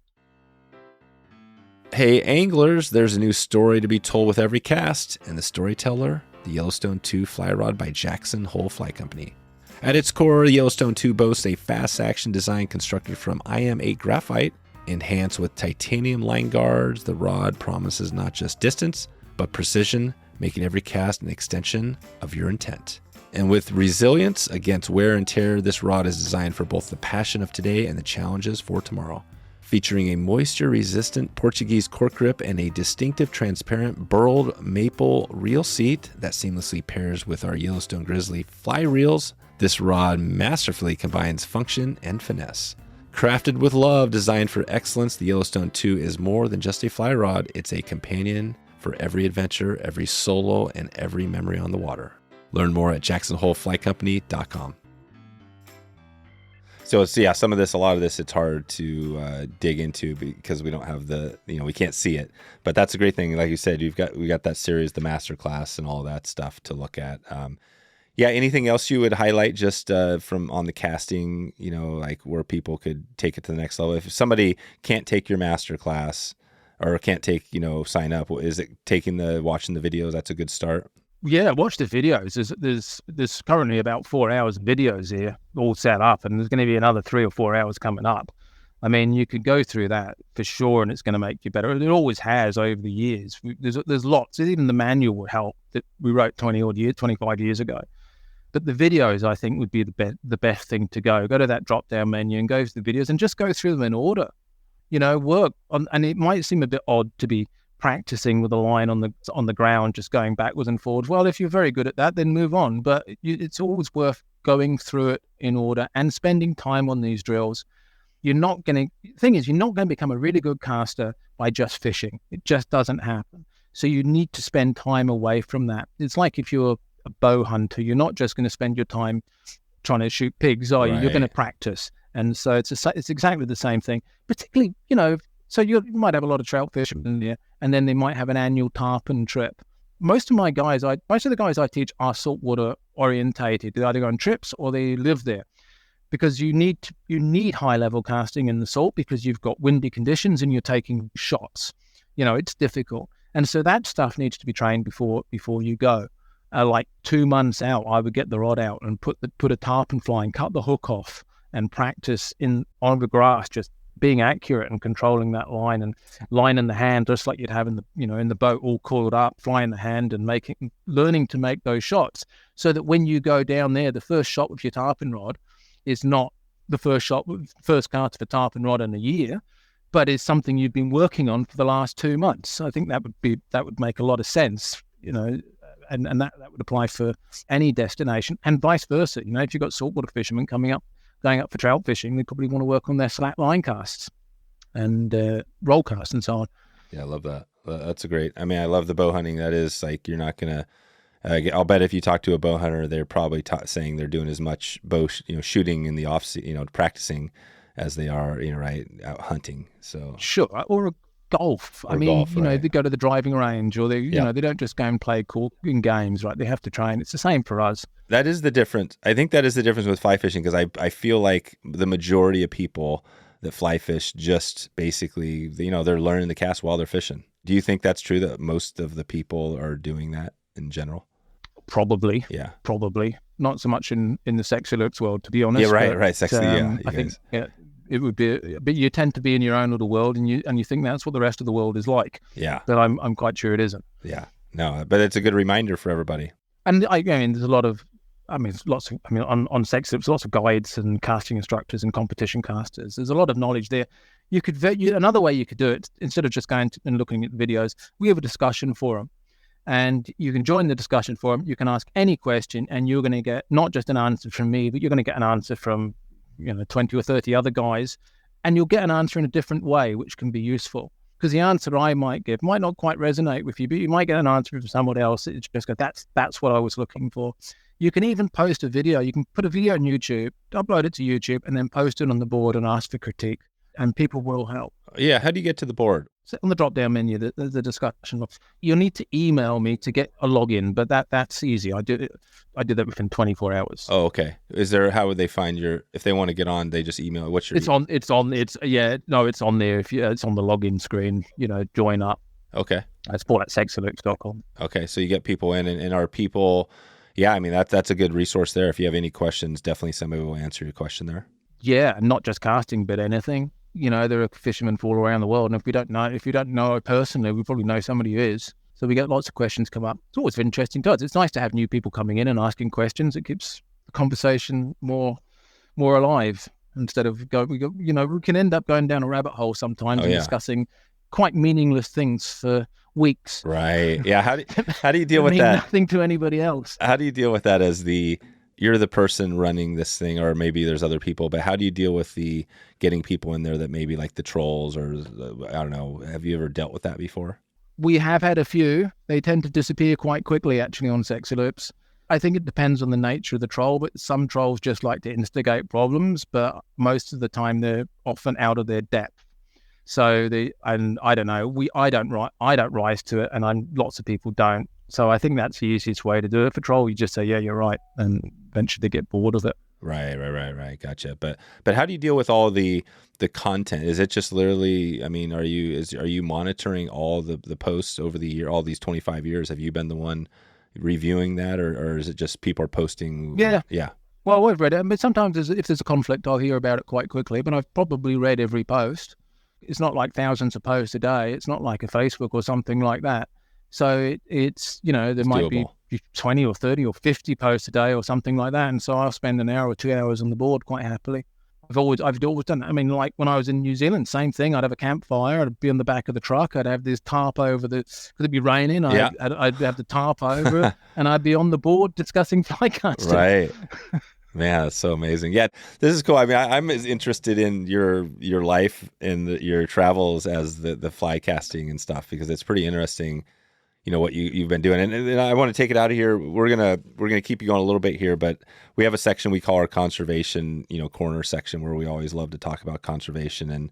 Hey anglers, there's a new story to be told with every cast, and the storyteller, the Yellowstone 2 fly rod by Jackson Hole Fly Company. At its core, the Yellowstone 2 boasts a fast action design constructed from IM8 graphite. Enhanced with titanium line guards, the rod promises not just distance, but precision, making every cast an extension of your intent. And with resilience against wear and tear, this rod is designed for both the passion of today and the challenges for tomorrow. Featuring a moisture-resistant Portuguese cork grip and a distinctive transparent burled maple reel seat that seamlessly pairs with our Yellowstone Grizzly fly reels, this rod masterfully combines function and finesse. Crafted with love, designed for excellence, the Yellowstone 2 is more than just a fly rod. It's a companion for every adventure, every solo, and every memory on the water. Learn more at jacksonholeflycompany.com. So it's, a lot of this, it's hard to dig into because we don't have we can't see it. But that's a great thing. Like you said, we got that series, the master class, and all that stuff to look at. Anything else you would highlight just from on the casting, like where people could take it to the next level? If somebody can't take your master class or can't take, sign up, is it watching the videos? That's a good start. Yeah, watch the videos. There's currently about 4 hours of videos here all set up, and there's going to be another 3 or 4 hours coming up. I mean, you could go through that for sure, and it's going to make you better. It always has over the years. There's lots. Even the manual would help that we wrote 25 years ago. But the videos, I think, would be the best thing to go. Go to that drop-down menu and go to the videos and just go through them in order. Work on, and it might seem a bit odd to be practicing with a line on the ground, just going backwards and forwards. Well, if you're very good at that, then move on. But it's always worth going through it in order and spending time on these drills. You're not going to become a really good caster by just fishing. It just doesn't happen. So you need to spend time away from that. It's like if you're a bow hunter, you're not just going to spend your time trying to shoot pigs, are you? Right. You're going to practice. And so it's exactly the same thing, particularly, so you might have a lot of trout fishermen there, and then they might have an annual tarpon trip. Most of the guys I teach are saltwater orientated. They either go on trips or they live there, because you need high level casting in the salt because you've got windy conditions and you're taking shots. It's difficult, and so that stuff needs to be trained before you go. Like 2 months out, I would get the rod out and put a tarpon fly and cut the hook off and practice on the grass, just being accurate and controlling that line and line in the hand, just like you'd have in the boat, all coiled up, fly in the hand, and learning to make those shots, so that when you go down there, the first shot with your tarpon rod is not the first cast of a tarpon rod in a year, but is something you've been working on for the last 2 months. I think that would make a lot of sense, and that would apply for any destination, and vice versa. If you've got saltwater fishermen going up for trout fishing, they probably want to work on their slack line casts and roll casts and so on. Yeah, I love that. That's a great. I mean, I love the bow hunting. That is like, you're not gonna. I'll bet if you talk to a bow hunter, they're probably saying they're doing as much bow shooting in the off practicing as they are right out hunting. So sure, or golf. Right. They go to the driving range, or they they don't just go and play in games, right? They have to train. It's the same for us. That is the difference. I think that is the difference with fly fishing, because I feel like the majority of people that fly fish just basically, they're learning the cast while they're fishing. Do you think that's true, that most of the people are doing that in general? Probably. Yeah. Probably. Not so much in the SexyLoops world, to be honest. Yeah, right. Sexy, I think it would be, but you tend to be in your own little world, and you think that's what the rest of the world is like. Yeah. But I'm quite sure it isn't. Yeah. No, but it's a good reminder for everybody. And I mean, there's a lot of, on SexyLoops, lots of guides and casting instructors and competition casters. There's a lot of knowledge there. You could another way you could do it, instead of just going and looking at the videos, we have a discussion forum, and you can join the discussion forum. You can ask any question, and you're going to get not just an answer from me, but you're going to get an answer from 20 or 30 other guys, and you'll get an answer in a different way, which can be useful. Because the answer I might give might not quite resonate with you, but you might get an answer from someone else. It's just go, that's what I was looking for. You can even post a video. You can put a video on YouTube, upload it to YouTube, and then post it on the board and ask for critique, and people will help. Yeah. How do you get to the board? So on the drop-down menu, there's a discussion. You'll need to email me to get a login, but that's easy. I did that within 24 hours. Oh, okay. How would they find if they want to get on, they just email? What's your? It's on there. If it's on the login screen, join up. Okay. It's for at SexyLoops.com. Okay. So you get people in, and our people, yeah, I mean, that's a good resource there. If you have any questions, definitely somebody will answer your question there. Yeah. And not just casting, but anything. There are fishermen all around the world, and if you don't know personally, we probably know somebody who is. So we get lots of questions come up. It's always interesting to us. It's nice to have new people coming in and asking questions. It keeps the conversation more alive, instead of we can end up going down a rabbit hole sometimes and discussing quite meaningless things for weeks. Right. Yeah. How do you deal with that? Nothing to anybody else. How do you deal with that as you're the person running this thing, or maybe there's other people, but how do you deal with getting people in there that maybe like the trolls, or I don't know, have you ever dealt with that before? We have had a few. They tend to disappear quite quickly, actually, on SexyLoops. I think it depends on the nature of the troll, but some trolls just like to instigate problems, but most of the time they're often out of their depth. So I don't know, I don't rise to it, and lots of people don't. So I think that's the easiest way to do it. For troll, you just say, yeah, you're right, and eventually they get bored of it. Right. Gotcha. But how do you deal with all the content? Is it just literally, I mean, are you monitoring all the posts over the year, all these 25 years? Have you been the one reviewing that, or is it just people are posting? Yeah. Yeah. Well, I've read it, but sometimes if there's a conflict, I'll hear about it quite quickly, but I've probably read every post. It's not like thousands of posts a day. It's not like a Facebook or something like that. So it's there might doable. be 20 or 30 or 50 posts a day or something like that. And so I'll spend an hour or 2 hours on the board quite happily. I've always done that. I mean, like when I was in New Zealand, same thing. I'd have a campfire. I'd be on the back of the truck. I'd have this tarp over because it'd be raining. I'd have the tarp over it, and I'd be on the board discussing fly casting. Right. Man, that's so amazing. Yeah, this is cool. I mean, I'm as interested in your life and your travels as the fly casting and stuff, because it's pretty interesting. What you've been doing, and I want to take it out of here. We're gonna keep you going a little bit here, but we have a section we call our conservation, corner section, where we always love to talk about conservation, and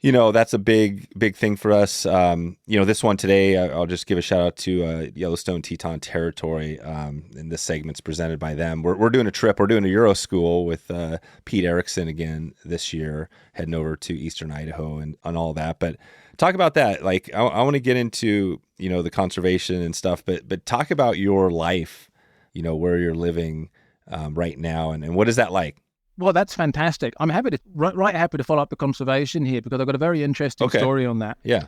that's a big thing for us. This one today, I'll just give a shout out to Yellowstone Teton Territory, and this segment's presented by them. We're doing a trip. We're doing a Euro school with Pete Erickson again this year, heading over to Eastern Idaho and on all that, but. Talk about that. Like, I want to get into, the conservation and stuff, but talk about your life, where you're living right now, and what is that like? Well, that's fantastic. I'm happy to follow up the conservation here, because I've got a very interesting story on that. Yeah.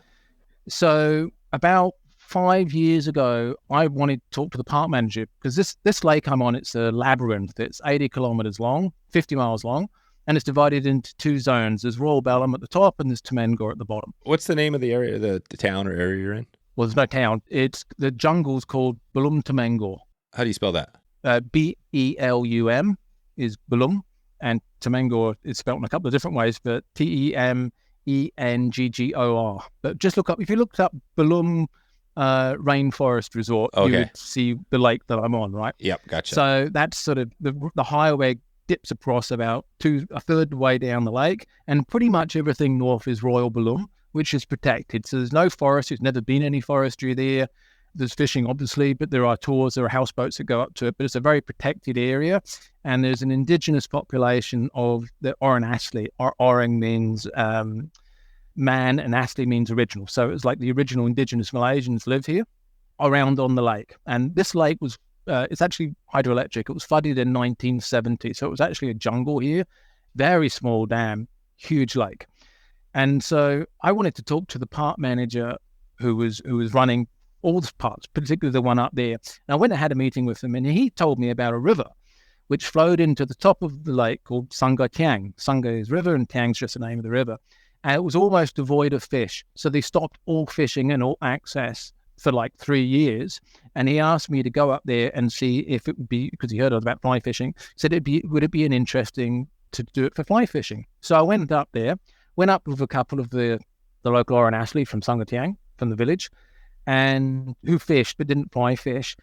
So about 5 years ago, I wanted to talk to the park manager, because this lake I'm on, it's a labyrinth. It's 80 kilometers long, 50 miles long. And it's divided into two zones. There's Royal Bellum at the top, and there's Temangor at the bottom. What's the name of the area, the town or area you're in? Well, there's no town. It's the jungle's called Belum Temangor. How do you spell that? Belum is Belum, and Temangor is spelled in a couple of different ways, but Temenggor. But just if you looked up Belum Rainforest Resort, you would see the lake that I'm on, right? Yep, gotcha. So that's sort of the highway dips across about a third way down the lake, and pretty much everything north is Royal Belum, which is protected. So there's no forest. There's never been any forestry there. There's fishing, obviously, but there are tours, there are houseboats that go up to it, but it's a very protected area. And there's an indigenous population of the Orang Asli. Orang means man, and Asli means original. So it's like the original indigenous Malaysians live here around on the lake. And this lake was it's actually hydroelectric. It was flooded in 1970, so it was actually a jungle here. Very small dam. huge lake. And so I wanted to talk to the park manager who was running all the parks, particularly the one up there. And I went and had a meeting with him, and he told me about a river which flowed into the top of the lake called Sungai Tiang. Sungai is river, and Tiang's just the name of the river. And it was almost devoid of fish. So they stopped all fishing and all access for like 3 years. And he asked me to go up there and see if it would be, because he heard about fly fishing, said would it be an interesting to do it for fly fishing? So I went up there, went up with a couple of the local Arden Ashley from Sungai Tiang, from the village, and who fished but didn't fly fish.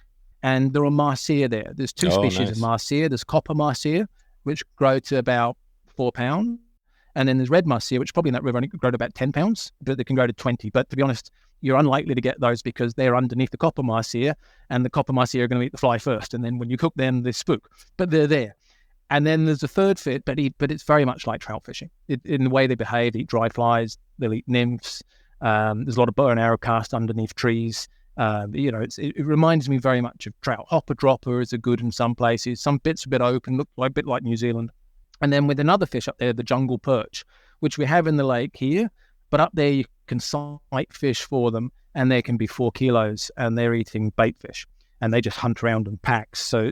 And there are marcia there. There's two species of marcia. There's copper marcia, which grow to about 4 pounds. And then there's red marcia, which probably in that river only grow to about 10 pounds, but they can grow to 20. But to be honest, you're unlikely to get those because they're underneath the copper marcia, and the copper marcia are going to eat the fly first. And then when you cook them, they spook. But they're there. And then there's a third fit, but it's very much like trout fishing. In the way they behave, they eat dry flies, they'll eat nymphs. There's a lot of bow and arrow cast underneath trees. It reminds me very much of trout. Hopper droppers are good in some places. Some bits a bit open, look like a bit like New Zealand. And then with another fish up there, the jungle perch, which we have in the lake here, but up there you can sight fish for them, and they can be 4 kilos, and they're eating bait fish, and they just hunt around in packs. So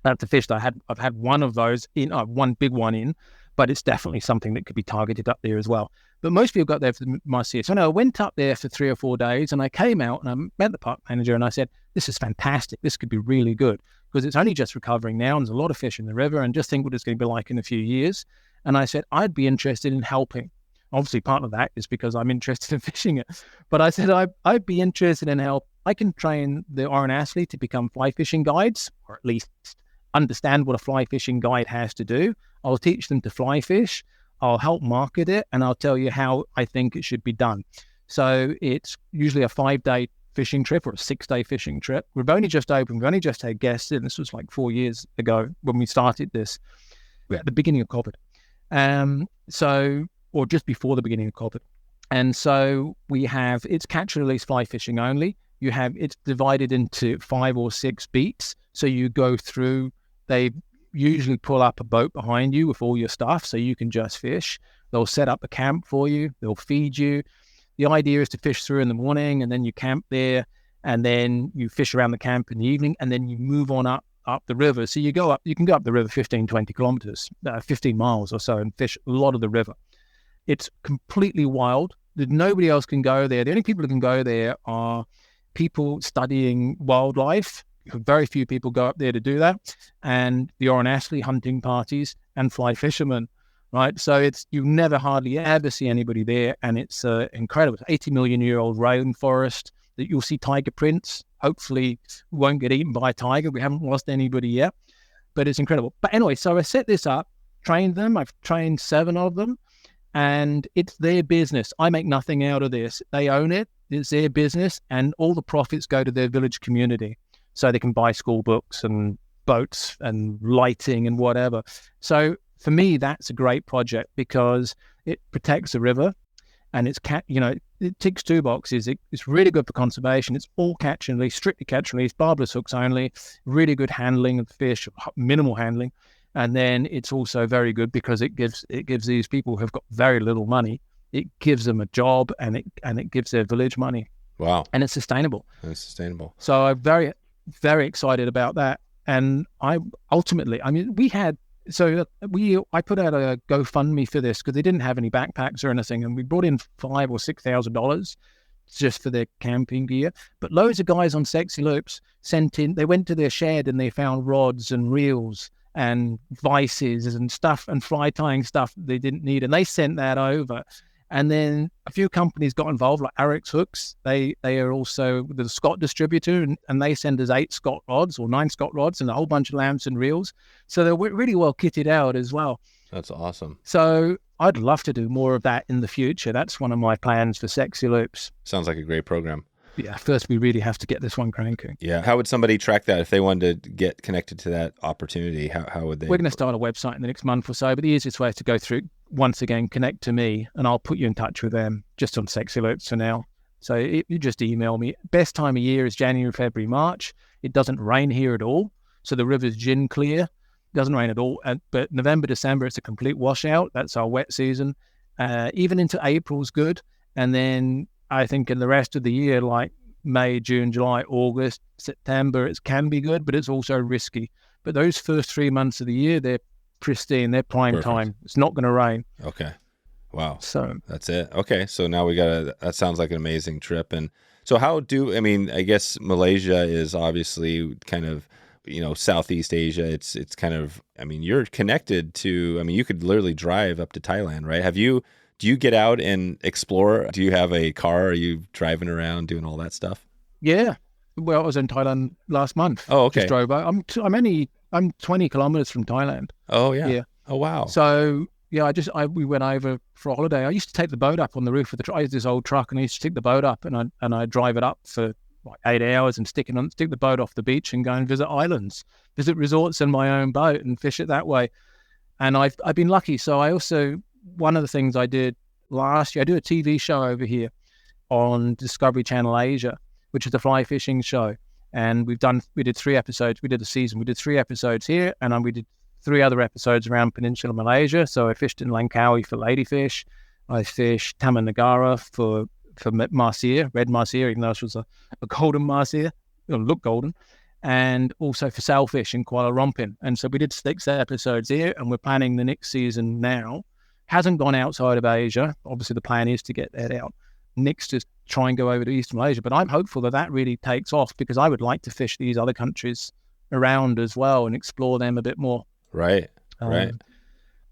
that's a fish that I've had one of those in, one big one in, but it's definitely something that could be targeted up there as well. But most people got there for the marcia. So I went up there for 3 or 4 days, and I came out and I met the park manager, and I said, this is fantastic. This could be really good because it's only just recovering now, and there's a lot of fish in the river, and just think what it's going to be like in a few years. And I said, I'd be interested in helping. Obviously, part of that is because I'm interested in fishing it. But I said, I'd be interested in help. I can train the Arden Ashley to become fly fishing guides, or at least understand what a fly fishing guide has to do. I'll teach them to fly fish. I'll help market it, and I'll tell you how I think it should be done. So it's usually a 5-day fishing trip or a 6-day fishing trip. We've only just opened. We've only just had guests in. This was like 4 years ago when we started this. We're at the beginning of COVID. Or just before the beginning of COVID. And so it's catch and release fly fishing only. It's divided into 5 or 6 beats. So you go through, they usually pull up a boat behind you with all your stuff so you can just fish. They'll set up a camp for you. They'll feed you. The idea is to fish through in the morning, and then you camp there, and then you fish around the camp in the evening, and then you move on up the river. So you can go up the river 15, 20 kilometers, 15 miles or so, and fish a lot of the river. It's completely wild. Nobody else can go there. The only people who can go there are people studying wildlife. Very few people go up there to do that, and the Arden Ashley hunting parties and fly fishermen, right? So you never hardly ever see anybody there, and it's incredible. It's 80 million year old rainforest that you'll see tiger prints. Hopefully won't get eaten by a tiger. We haven't lost anybody yet, but it's incredible. But anyway, so I set this up, trained them. I've trained 7 of them, and it's their business. I make nothing out of this. They own it. It's their business, and all the profits go to their village community. So they can buy school books and boats and lighting and whatever. So for me, that's a great project because it protects the river, and it ticks 2 boxes. It's really good for conservation. It's all catch and release, strictly catch and release, barbless hooks only, really good handling of fish, minimal handling. And then it's also very good because it gives these people who've got very little money, it gives them a job, and it gives their village money. Wow. And it's sustainable. So I'm very, very excited about that. And I put out a GoFundMe for this because they didn't have any backpacks or anything, and we brought in $5,000 or $6,000 just for their camping gear. But loads of guys on SexyLoops they went to their shed and they found rods and reels and vices and stuff and fly tying stuff they didn't need, and they sent that over. And then a few companies got involved, like Arix Hooks. They are also the Scott distributor, and they send us 8 Scott rods or 9 Scott rods and a whole bunch of lamps and reels. So they're really well kitted out as well. That's awesome. So I'd love to do more of that in the future. That's one of my plans for SexyLoops. Sounds like a great program. Yeah, first we really have to get this one cranking. Yeah. How would somebody track that if they wanted to get connected to that opportunity? How would they? We're going to start a website in the next month or so, but the easiest way is to go through, once again, connect to me, and I'll put you in touch with them just on SexyLoops for now. So you just email me. Best time of year is January, February, March. It doesn't rain here at all. So the river's gin clear. doesn't rain at all. But November, December, it's a complete washout. That's our wet season. Even into April's good. And then I think in the rest of the year, like May, June, July, August, September, it can be good, but it's also risky. But those first 3 months of the year, they're pristine. They're prime time. It's not going to rain. Okay. Wow. So that's it. Okay. So now that sounds like an amazing trip. And so I guess Malaysia is obviously kind of, Southeast Asia. It's kind of, you're connected to, you could literally drive up to Thailand, right? Do you get out and explore? Do you have a car? Are you driving around doing all that stuff? Yeah. Well, I was in Thailand last month. Oh, okay. Just drove out. I'm 20 kilometers from Thailand. Oh, yeah. Yeah. Oh, wow. So yeah, we went over for a holiday. I used to take the boat up on the roof of the truck. I had this old truck, and I used to take the boat up, and I drive it up for like 8 hours and stick the boat off the beach and go and visit islands, visit resorts in my own boat and fish it that way. And I've been lucky. So one of the things I did last year, I do a TV show over here on Discovery Channel Asia, which is a fly fishing show. And we did 3 episodes. We did a season. We did 3 episodes here, and we did 3 other episodes around Peninsular Malaysia. So I fished in Langkawi for ladyfish. I fished Taman Negara for marcia, red marcia, even though it was a golden marcia. It looked golden. And also for sailfish in Kuala Lumpur. And so we did 6 episodes here, and we're planning the next season now. Hasn't gone outside of Asia. Obviously, the plan is to get that out. Next is try and go over to East Malaysia. But I'm hopeful that really takes off, because I would like to fish these other countries around as well and explore them a bit more. Right, right.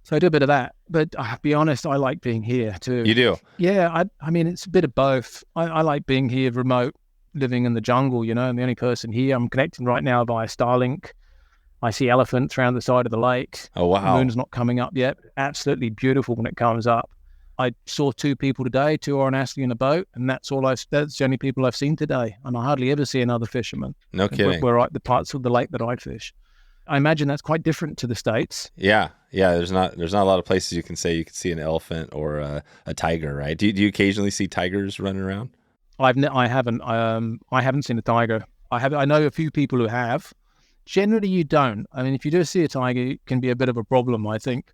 So I do a bit of that. But I'll be honest, I like being here too. You do? Yeah, it's a bit of both. I like being here remote, living in the jungle, I'm the only person here. I'm connecting right now via Starlink. I see elephants around the side of the lake. Oh, wow. The moon's not coming up yet. Absolutely beautiful when it comes up. I saw 2 people today, 2 Oran Astley in a boat, and that's the only people I've seen today. And I hardly ever see another fisherman. No kidding. We're at the parts of the lake that I fish. I imagine that's quite different to the States. Yeah. There's not a lot of places you can see an elephant or a tiger, right? Do you occasionally see tigers running around? I haven't seen a tiger. I know a few people who have. Generally, you don't. If you do see a tiger, it can be a bit of a problem, I think.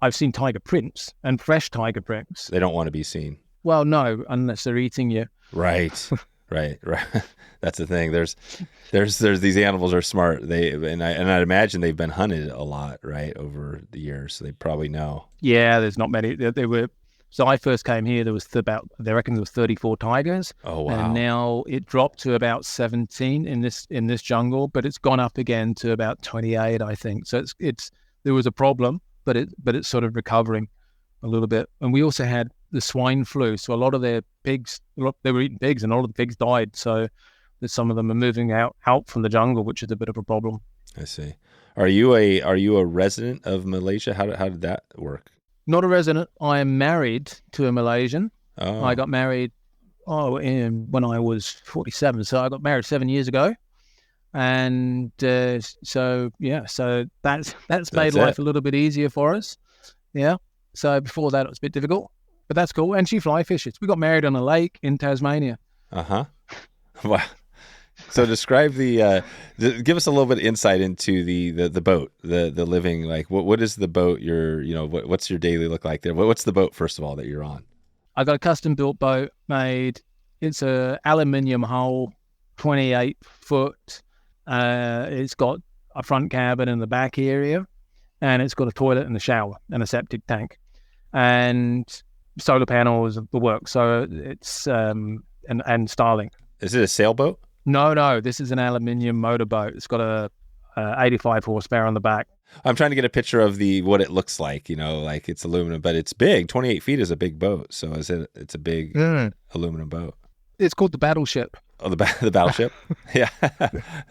I've seen tiger prints and fresh tiger prints. They don't want to be seen. Well, no, unless they're eating you. Right. Right. That's the thing. There's these animals are smart. I'd imagine they've been hunted a lot, right, over the years. So they probably know. Yeah, there's not many. So I first came here. There was they reckon there was 34 tigers. Oh, wow. And now it dropped to about 17 in this jungle, but it's gone up again to about 28, I think. So there was a problem, but it's sort of recovering a little bit. And we also had the swine flu. So a lot of their pigs, they were eating pigs, and all of the pigs died. So some of them are moving out from the jungle, which is a bit of a problem. I see. Are you a resident of Malaysia? How did that work? Not a resident. I am married to a Malaysian. Oh. I got married when I was 47. So I got married 7 years ago. And so that's made life a little bit easier for us. Yeah. So before that, it was a bit difficult. But that's cool. And she fly fishes. We got married on a lake in Tasmania. Uh-huh. Wow. So describe give us a little bit of insight into the boat, the living, like what is the boat what's your daily look like there? What's the boat, first of all, that you're on? I got a custom built boat made. It's a aluminium hull, 28 foot. It's got a front cabin in the back area, and it's got a toilet and a shower and a septic tank, and solar panels, the work. So it's and Starlink. Is it a sailboat? No, this is an aluminium motorboat. It's got a 85 horsepower on the back. I'm trying to get a picture of what it looks like, like it's aluminum, but it's big. 28 feet is a big boat. So it's a big aluminum boat. It's called the Battleship. Oh, the Battleship? Yeah.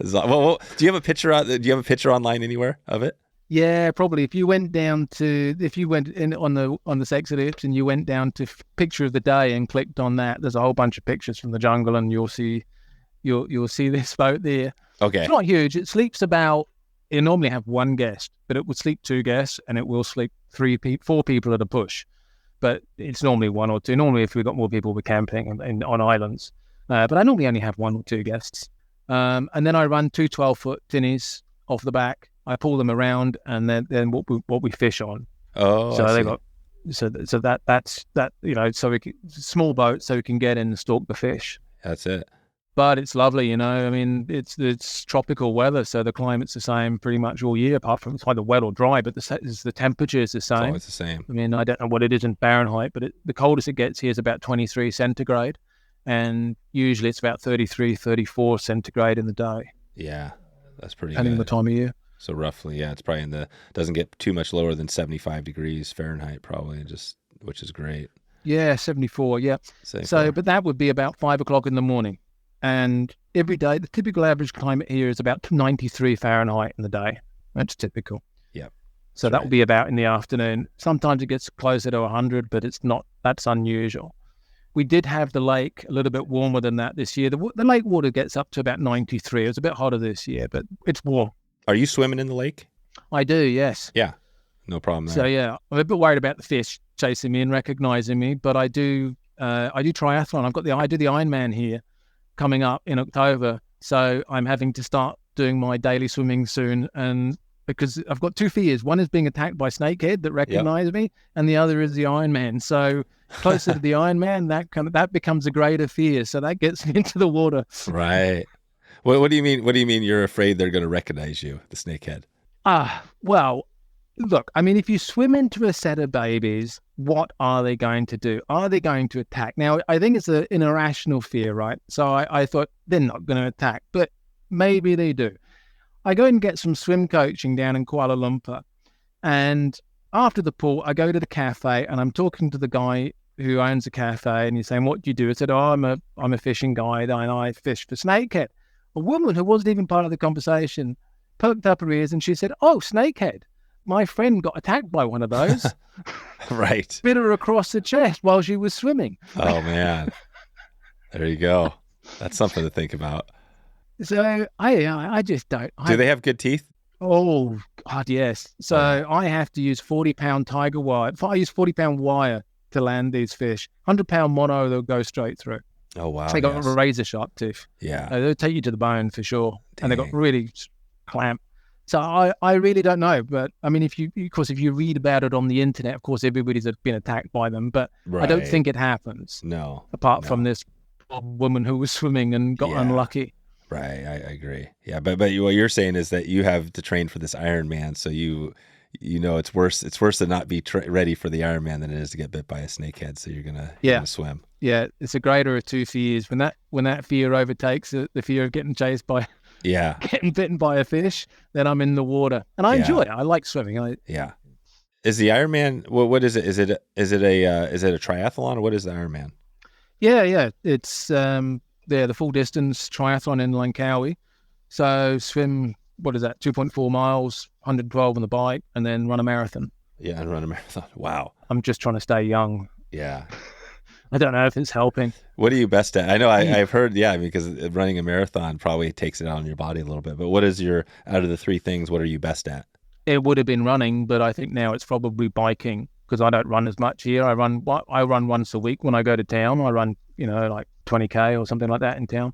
Well, do you have a picture online anywhere of it? Yeah, probably. If you went in on the SexyLoops and you went down to picture of the day and clicked on that, there's a whole bunch of pictures from the jungle, and you'll see this boat there. Okay. It's not huge. It sleeps it normally have 1 guest, but it would sleep 2 guests, and it will sleep 4 people at a push. But it's normally 1 or 2. Normally, if we've got more people, we're camping on islands. But I normally only have 1 or 2 guests. And then I run 2 12-foot tinnies off the back. I pull them around, and then what we fish on. Oh, So I they see. got that's so small boat so we can get in and stalk the fish. That's it. But it's lovely, I mean, it's tropical weather, so the climate's the same pretty much all year, apart from it's either wet or dry. But the temperature is the It's same. always the same. I mean, I don't know what it is in Fahrenheit, but the coldest it gets here is about 23 centigrade, and usually it's about 33, 34 centigrade in the day, Yeah, that's pretty depending on the good. time of year. So roughly, yeah, it's probably doesn't get too much lower than 75 degrees Fahrenheit, probably, which is great. Yeah, 74. Yeah. Same So, for- but that would be about 5 o'clock in the morning. And every day, the typical average climate here is about 93 Fahrenheit in the day. That's typical. Yep. So That's that right. will be about in the afternoon. Sometimes it gets closer to 100, but it's not, that's unusual. We did have the lake a little bit warmer than that this year. The lake water gets up to about 93. It was a bit hotter this year, but it's warm. Are you swimming in the lake? I do, yes. Yeah, no problem there. So yeah, I'm a bit worried about the fish chasing me and recognizing me, but I do triathlon. I do the Ironman here coming up in October. So I'm having to start doing my daily swimming soon, and because I've got two fears. One is being attacked by Snakehead that recognize me, and the other is the Ironman. So closer to the Ironman, that becomes a greater fear. So that gets me into the water. Right. What do you mean? What do you mean you're afraid they're going to recognize you, the snakehead? Well, look, I mean, if you swim into a set of babies, what are they going to do? Are they going to attack? Now, I think it's an irrational fear, right? So I thought they're not going to attack, but maybe they do. I go and get some swim coaching down in Kuala Lumpur. And after the pool, I go to the cafe and I'm talking to the guy who owns the cafe, and he's saying, "What do you do?" I said, "Oh, I'm a fishing guide and I fish for snakehead." A woman who wasn't even part of the conversation perked up her ears and she said, "Oh, snakehead. My friend got attacked by one of those." Right. Bit her across the chest while she was swimming. Oh man. There you go. That's something to think about. So I just don't. Do they have good teeth? Oh, God, yes. So I have to use 40-pound tiger wire. If I use 40-pound wire to land these fish, 100-pound mono, they'll go straight through. Oh wow. So they got yes. a razor sharp teeth. Yeah. They'll take you to the bone for sure. And they got Dang. really clamp. So I really don't know. But I mean, if you read about it on the internet, of course, everybody's been attacked by them. But I don't Right. think it happens. No. Apart no. from this woman who was swimming and got Yeah. unlucky. Right. I agree. Yeah. But what you're saying is that you have to train for this Ironman, so you know it's worse. It's worse to not be ready for the Ironman than it is to get bit by a snakehead. So you're gonna swim. Yeah, it's a greater of two fears. When that fear overtakes the fear of getting chased by, Yeah. getting bitten by a fish, then I'm in the water, and I enjoy it. I like swimming. Yeah. Is the Ironman? What is it? Is it a triathlon, or what is the Ironman? Yeah. It's the full distance triathlon in Langkawi. So swim, what is that? 2.4 miles, 112 on the bike, and then run a marathon. Yeah, and run a marathon. Wow. I'm just trying to stay young. Yeah. I don't know if it's helping. What are you best at? I know I've heard, because running a marathon probably takes it out on your body a little bit. But what is out of the three things, what are you best at? It would have been running, but I think now it's probably biking because I don't run as much here. I run once a week when I go to town. I run, like 20K or something like that in town.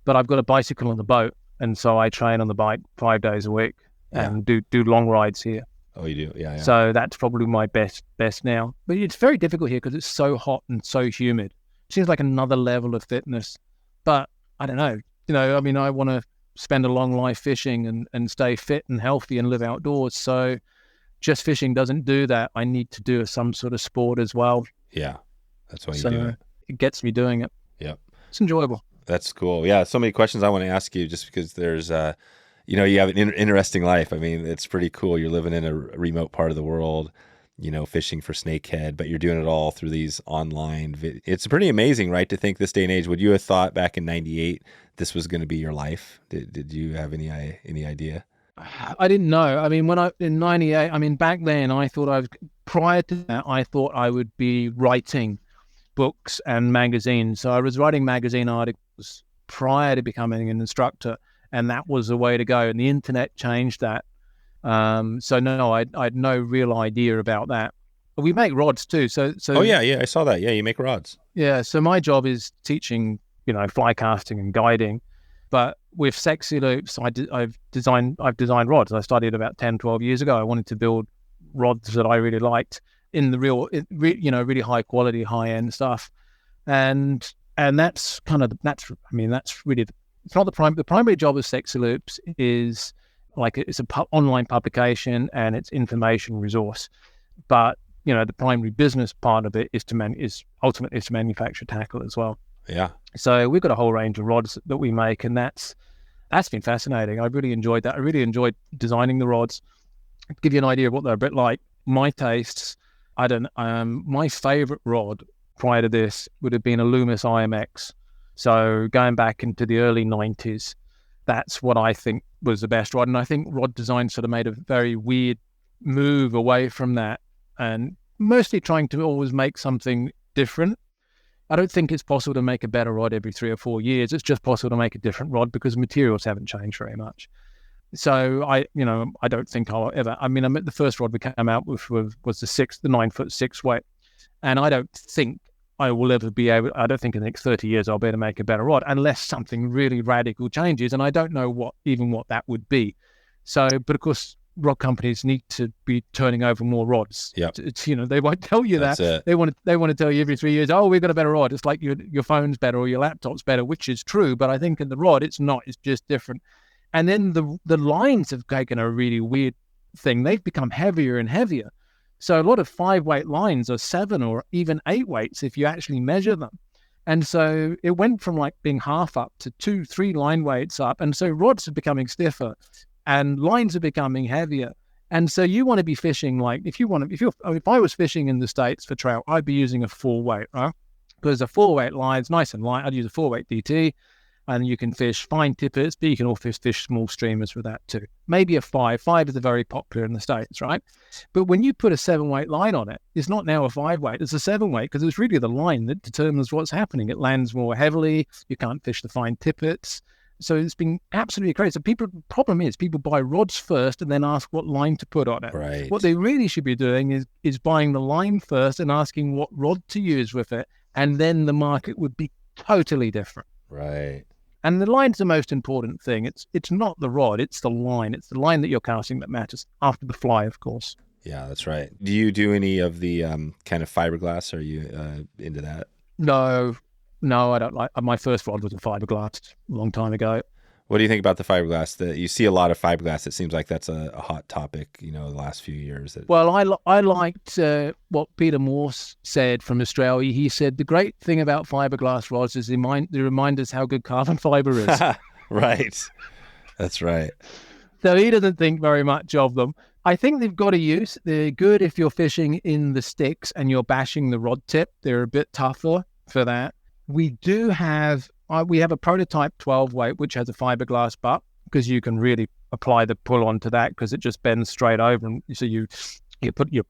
But I've got a bicycle on the boat, and so I train on the bike 5 days a week and do long rides here. Oh, you do? Yeah. So that's probably my best now. But it's very difficult here because it's so hot and so humid. It seems like another level of fitness. But I don't know. I mean, I want to spend a long life fishing and stay fit and healthy and live outdoors. So just fishing doesn't do that. I need to do some sort of sport as well. Yeah. That's why you do it. It gets me doing it. Yep. It's enjoyable. That's cool. Yeah. So many questions I want to ask you just because there's, you have an interesting life. I mean, it's pretty cool. You're living in a remote part of the world, fishing for snakehead, but you're doing it all through these online. It's pretty amazing, right? To think this day and age, would you have thought back in '98 this was going to be your life? Did you have any idea? I didn't know. I mean, in '98, I mean, back then, prior to that, I thought I would be writing books and magazines. So I was writing magazine articles prior to becoming an instructor, and that was the way to go. And the internet changed that. So no, I had no real idea about that. But we make rods too. So Oh yeah, I saw that. Yeah, you make rods. Yeah. So my job is teaching, fly casting and guiding. But with SexyLoops, I've designed rods. I started about 10, 12 years ago. I wanted to build rods that I really liked in the really high quality, high end stuff. And that's really, it's not the primary job of SexyLoops is like it's an online publication and it's information resource. But, the primary business part of it is ultimately to manufacture tackle as well. Yeah. So we've got a whole range of rods that we make, and that's been fascinating. I really enjoyed that. I really enjoyed designing the rods. To give you an idea of what they're a bit like, my tastes, my favorite rod prior to this would have been a Loomis IMX. So going back into the early 90s, that's what I think was the best rod. And I think rod design sort of made a very weird move away from that, and mostly trying to always make something different. I don't think it's possible to make a better rod every 3 or 4 years. It's just possible to make a different rod because materials haven't changed very much. So I don't think I'll ever. The first rod we came out with was the 9'6" weight, and I don't think I will ever be able. I don't think in the next 30 years I'll be able to make a better rod unless something really radical changes, and I don't know what that would be. So, but of course, rod companies need to be turning over more rods. Yeah, it's they won't tell you That's that. it. They want to tell you every 3 years. Oh, we've got a better rod. It's like your phone's better or your laptop's better, which is true. But I think in the rod, it's not. It's just different. And then the lines have taken a really weird thing. They've become heavier and heavier. So a lot of 5-weight lines are 7 or even 8 weights if you actually measure them. And so it went from like being half up to 2, 3 line weights up. And so rods are becoming stiffer and lines are becoming heavier. And so you want to be fishing like, if I was fishing in the States for trout, I'd be using a 4-weight, right? Because a 4-weight line's nice and light. I'd use a 4-weight DT. And you can fish fine tippets, but you can also fish small streamers with that too. Maybe a 5. 5 is very popular in the States, right? But when you put a 7-weight line on it, it's not now a 5-weight, it's a 7-weight because it's really the line that determines what's happening. It lands more heavily. You can't fish the fine tippets. So it's been absolutely crazy. So the problem is people buy rods first and then ask what line to put on it. Right. What they really should be doing is buying the line first and asking what rod to use with it. And then the market would be totally different. Right. And the line's the most important thing. It's not the rod, it's the line. It's the line that you're casting that matters, after the fly, of course. Yeah, that's right. Do you do any of the kind of fiberglass? Are you into that? No, I don't like. My first rod was a fiberglass a long time ago. What do you think about the fiberglass? You see a lot of fiberglass. It seems like that's a hot topic, the last few years. Well, I liked what Peter Morse said from Australia. He said the great thing about fiberglass rods is they remind us how good carbon fiber is. Right. That's right. So he doesn't think very much of them. I think they've got a use. They're good if you're fishing in the sticks and you're bashing the rod tip. They're a bit tougher for that. We have a prototype 12-weight, which has a fiberglass butt, because you can really apply the pull onto that because it just bends straight over. And so you're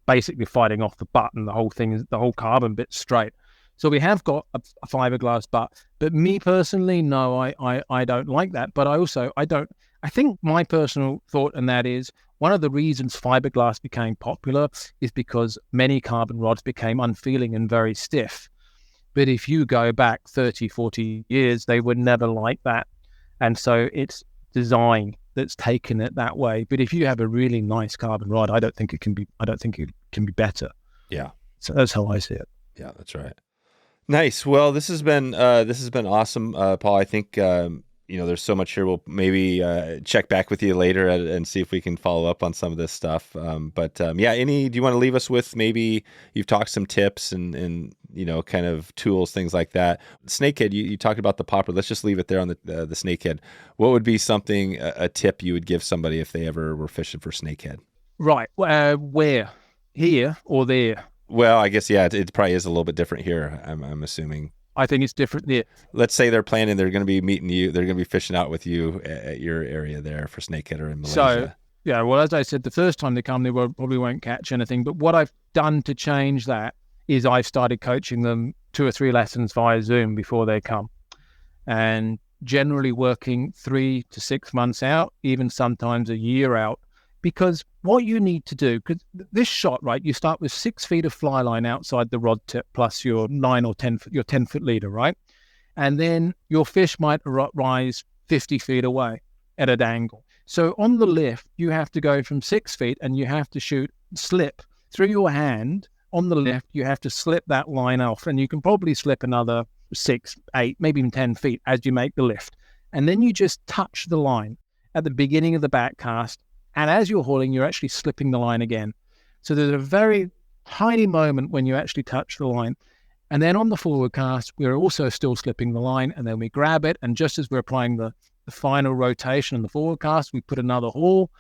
basically fighting off the butt and the whole carbon bit straight. So we have got a fiberglass butt. But me personally, no, I don't like that. But I think my personal thought on that is one of the reasons fiberglass became popular is because many carbon rods became unfeeling and very stiff. But if you go back 30, 40 years, they were never like that. And so it's design that's taken it that way. But if you have a really nice carbon rod, I don't think it can be better. Yeah. So that's how I see it. Yeah, that's right. Nice. Well, this has been awesome, Paul. I think there's so much here. We'll maybe check back with you later and see if we can follow up on some of this stuff. Do you want to leave us with, maybe you've talked some tips and kind of tools, things like that. Snakehead, you talked about the popper. Let's just leave it there on the snakehead. What would be something, a tip you would give somebody if they ever were fishing for snakehead? Right. Where? Here or there? Well, I guess, yeah, it probably is a little bit different here, I'm assuming. I think it's different there. Let's say they're planning, they're going to be meeting you, they're going to be fishing out with you at your area there for snakehead or in Malaysia. So, yeah, well, as I said, the first time they come, they probably won't catch anything. But what I've done to change that is I've started coaching them 2 or 3 lessons via Zoom before they come. And generally working 3 to 6 months out, even sometimes a year out. Because what you need to do, because this shot, right, you start with 6 feet of fly line outside the rod tip plus your 9 or 10 foot, your 10-foot leader, right? And then your fish might rise 50 feet away at an angle. So on the lift, you have to go from 6 feet and you have to slip through your hand. On the lift, you have to slip that line off, and you can probably slip another 6, 8, maybe even 10 feet as you make the lift. And then you just touch the line at the beginning of the back cast. And as you're hauling, you're actually slipping the line again. So there's a very tiny moment when you actually touch the line. And then on the forward cast, we're also still slipping the line, and then we grab it. And just as we're applying the final rotation in the forward cast, we put another haul,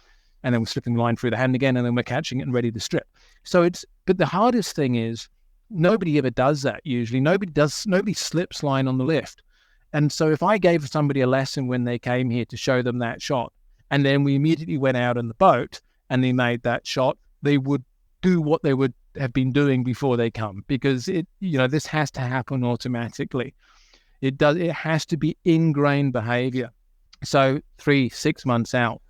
and then we're slipping the line through the hand again, and then we're catching it and ready to strip. But the hardest thing is nobody ever does that usually. Nobody slips line on the lift. And so if I gave somebody a lesson when they came here to show them that shot, and then we immediately went out in the boat and they made that shot, they would do what they would have been doing before they come, because this has to happen automatically. It has to be ingrained behavior. So 3-6 months out,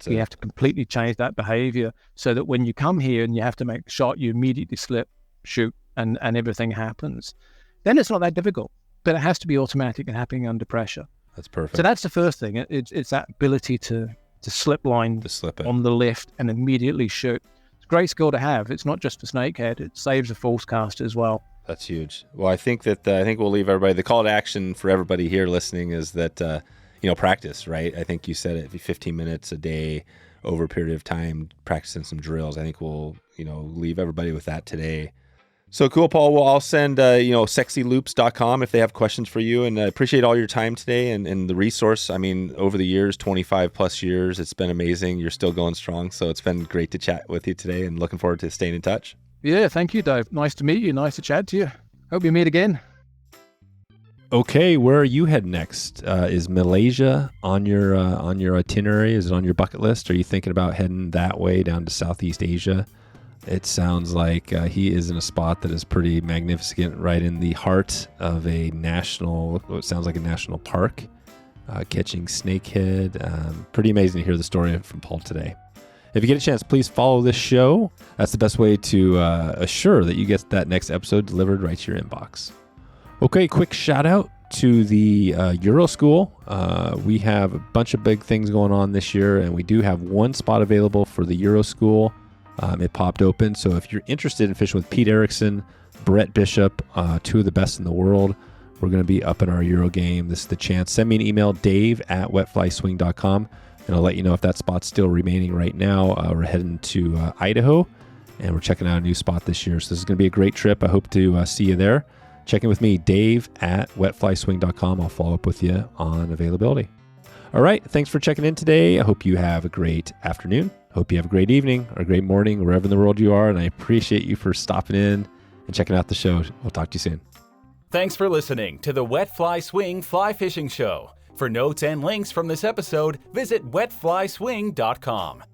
you have to completely change that behavior so that when you come here and you have to make a shot, you immediately slip, shoot, and everything happens. Then it's not that difficult, but it has to be automatic and happening under pressure. That's perfect. So that's the first thing. It's that ability to slip line on the lift and immediately shoot. It's a great skill to have. It's not just for snakehead. It saves a false cast as well. That's huge. Well, I think we'll leave everybody. The call to action for everybody here listening is that, practice, right? I think you said it, 15 minutes a day over a period of time, practicing some drills. I think we'll, leave everybody with that today. So cool, Paul. Well, I'll send, SexyLoops.com if they have questions for you. And I appreciate all your time today and the resource. I mean, over the years, 25 plus years, it's been amazing. You're still going strong. So it's been great to chat with you today, and looking forward to staying in touch. Yeah, thank you, Dave. Nice to meet you. Nice to chat to you. Hope we meet again. Okay, where are you heading next? Is Malaysia on your itinerary? Is it on your bucket list? Are you thinking about heading that way down to Southeast Asia? It sounds like he is in a spot that is pretty magnificent, right in the heart of what sounds like a national park, catching snakehead. Pretty amazing to hear the story from Paul today. If you get a chance, please follow this show. That's the best way to assure that you get that next episode delivered right to your inbox. Okay, quick shout out to the Euro School. We have a bunch of big things going on this year, and we do have one spot available for the Euro School. It popped open. So if you're interested in fishing with Pete Erickson, Brett Bishop, two of the best in the world, we're going to be up in our Euro game. This is the chance. Send me an email, dave@wetflyswing.com, and I'll let you know if that spot's still remaining right now. We're heading to Idaho, and we're checking out a new spot this year. So this is going to be a great trip. I hope to see you there. Check in with me, dave@wetflyswing.com. I'll follow up with you on availability. All right. Thanks for checking in today. I hope you have a great afternoon. Hope you have a great evening or a great morning, wherever in the world you are. And I appreciate you for stopping in and checking out the show. We'll talk to you soon. Thanks for listening to the Wet Fly Swing Fly Fishing Show. For notes and links from this episode, visit wetflyswing.com.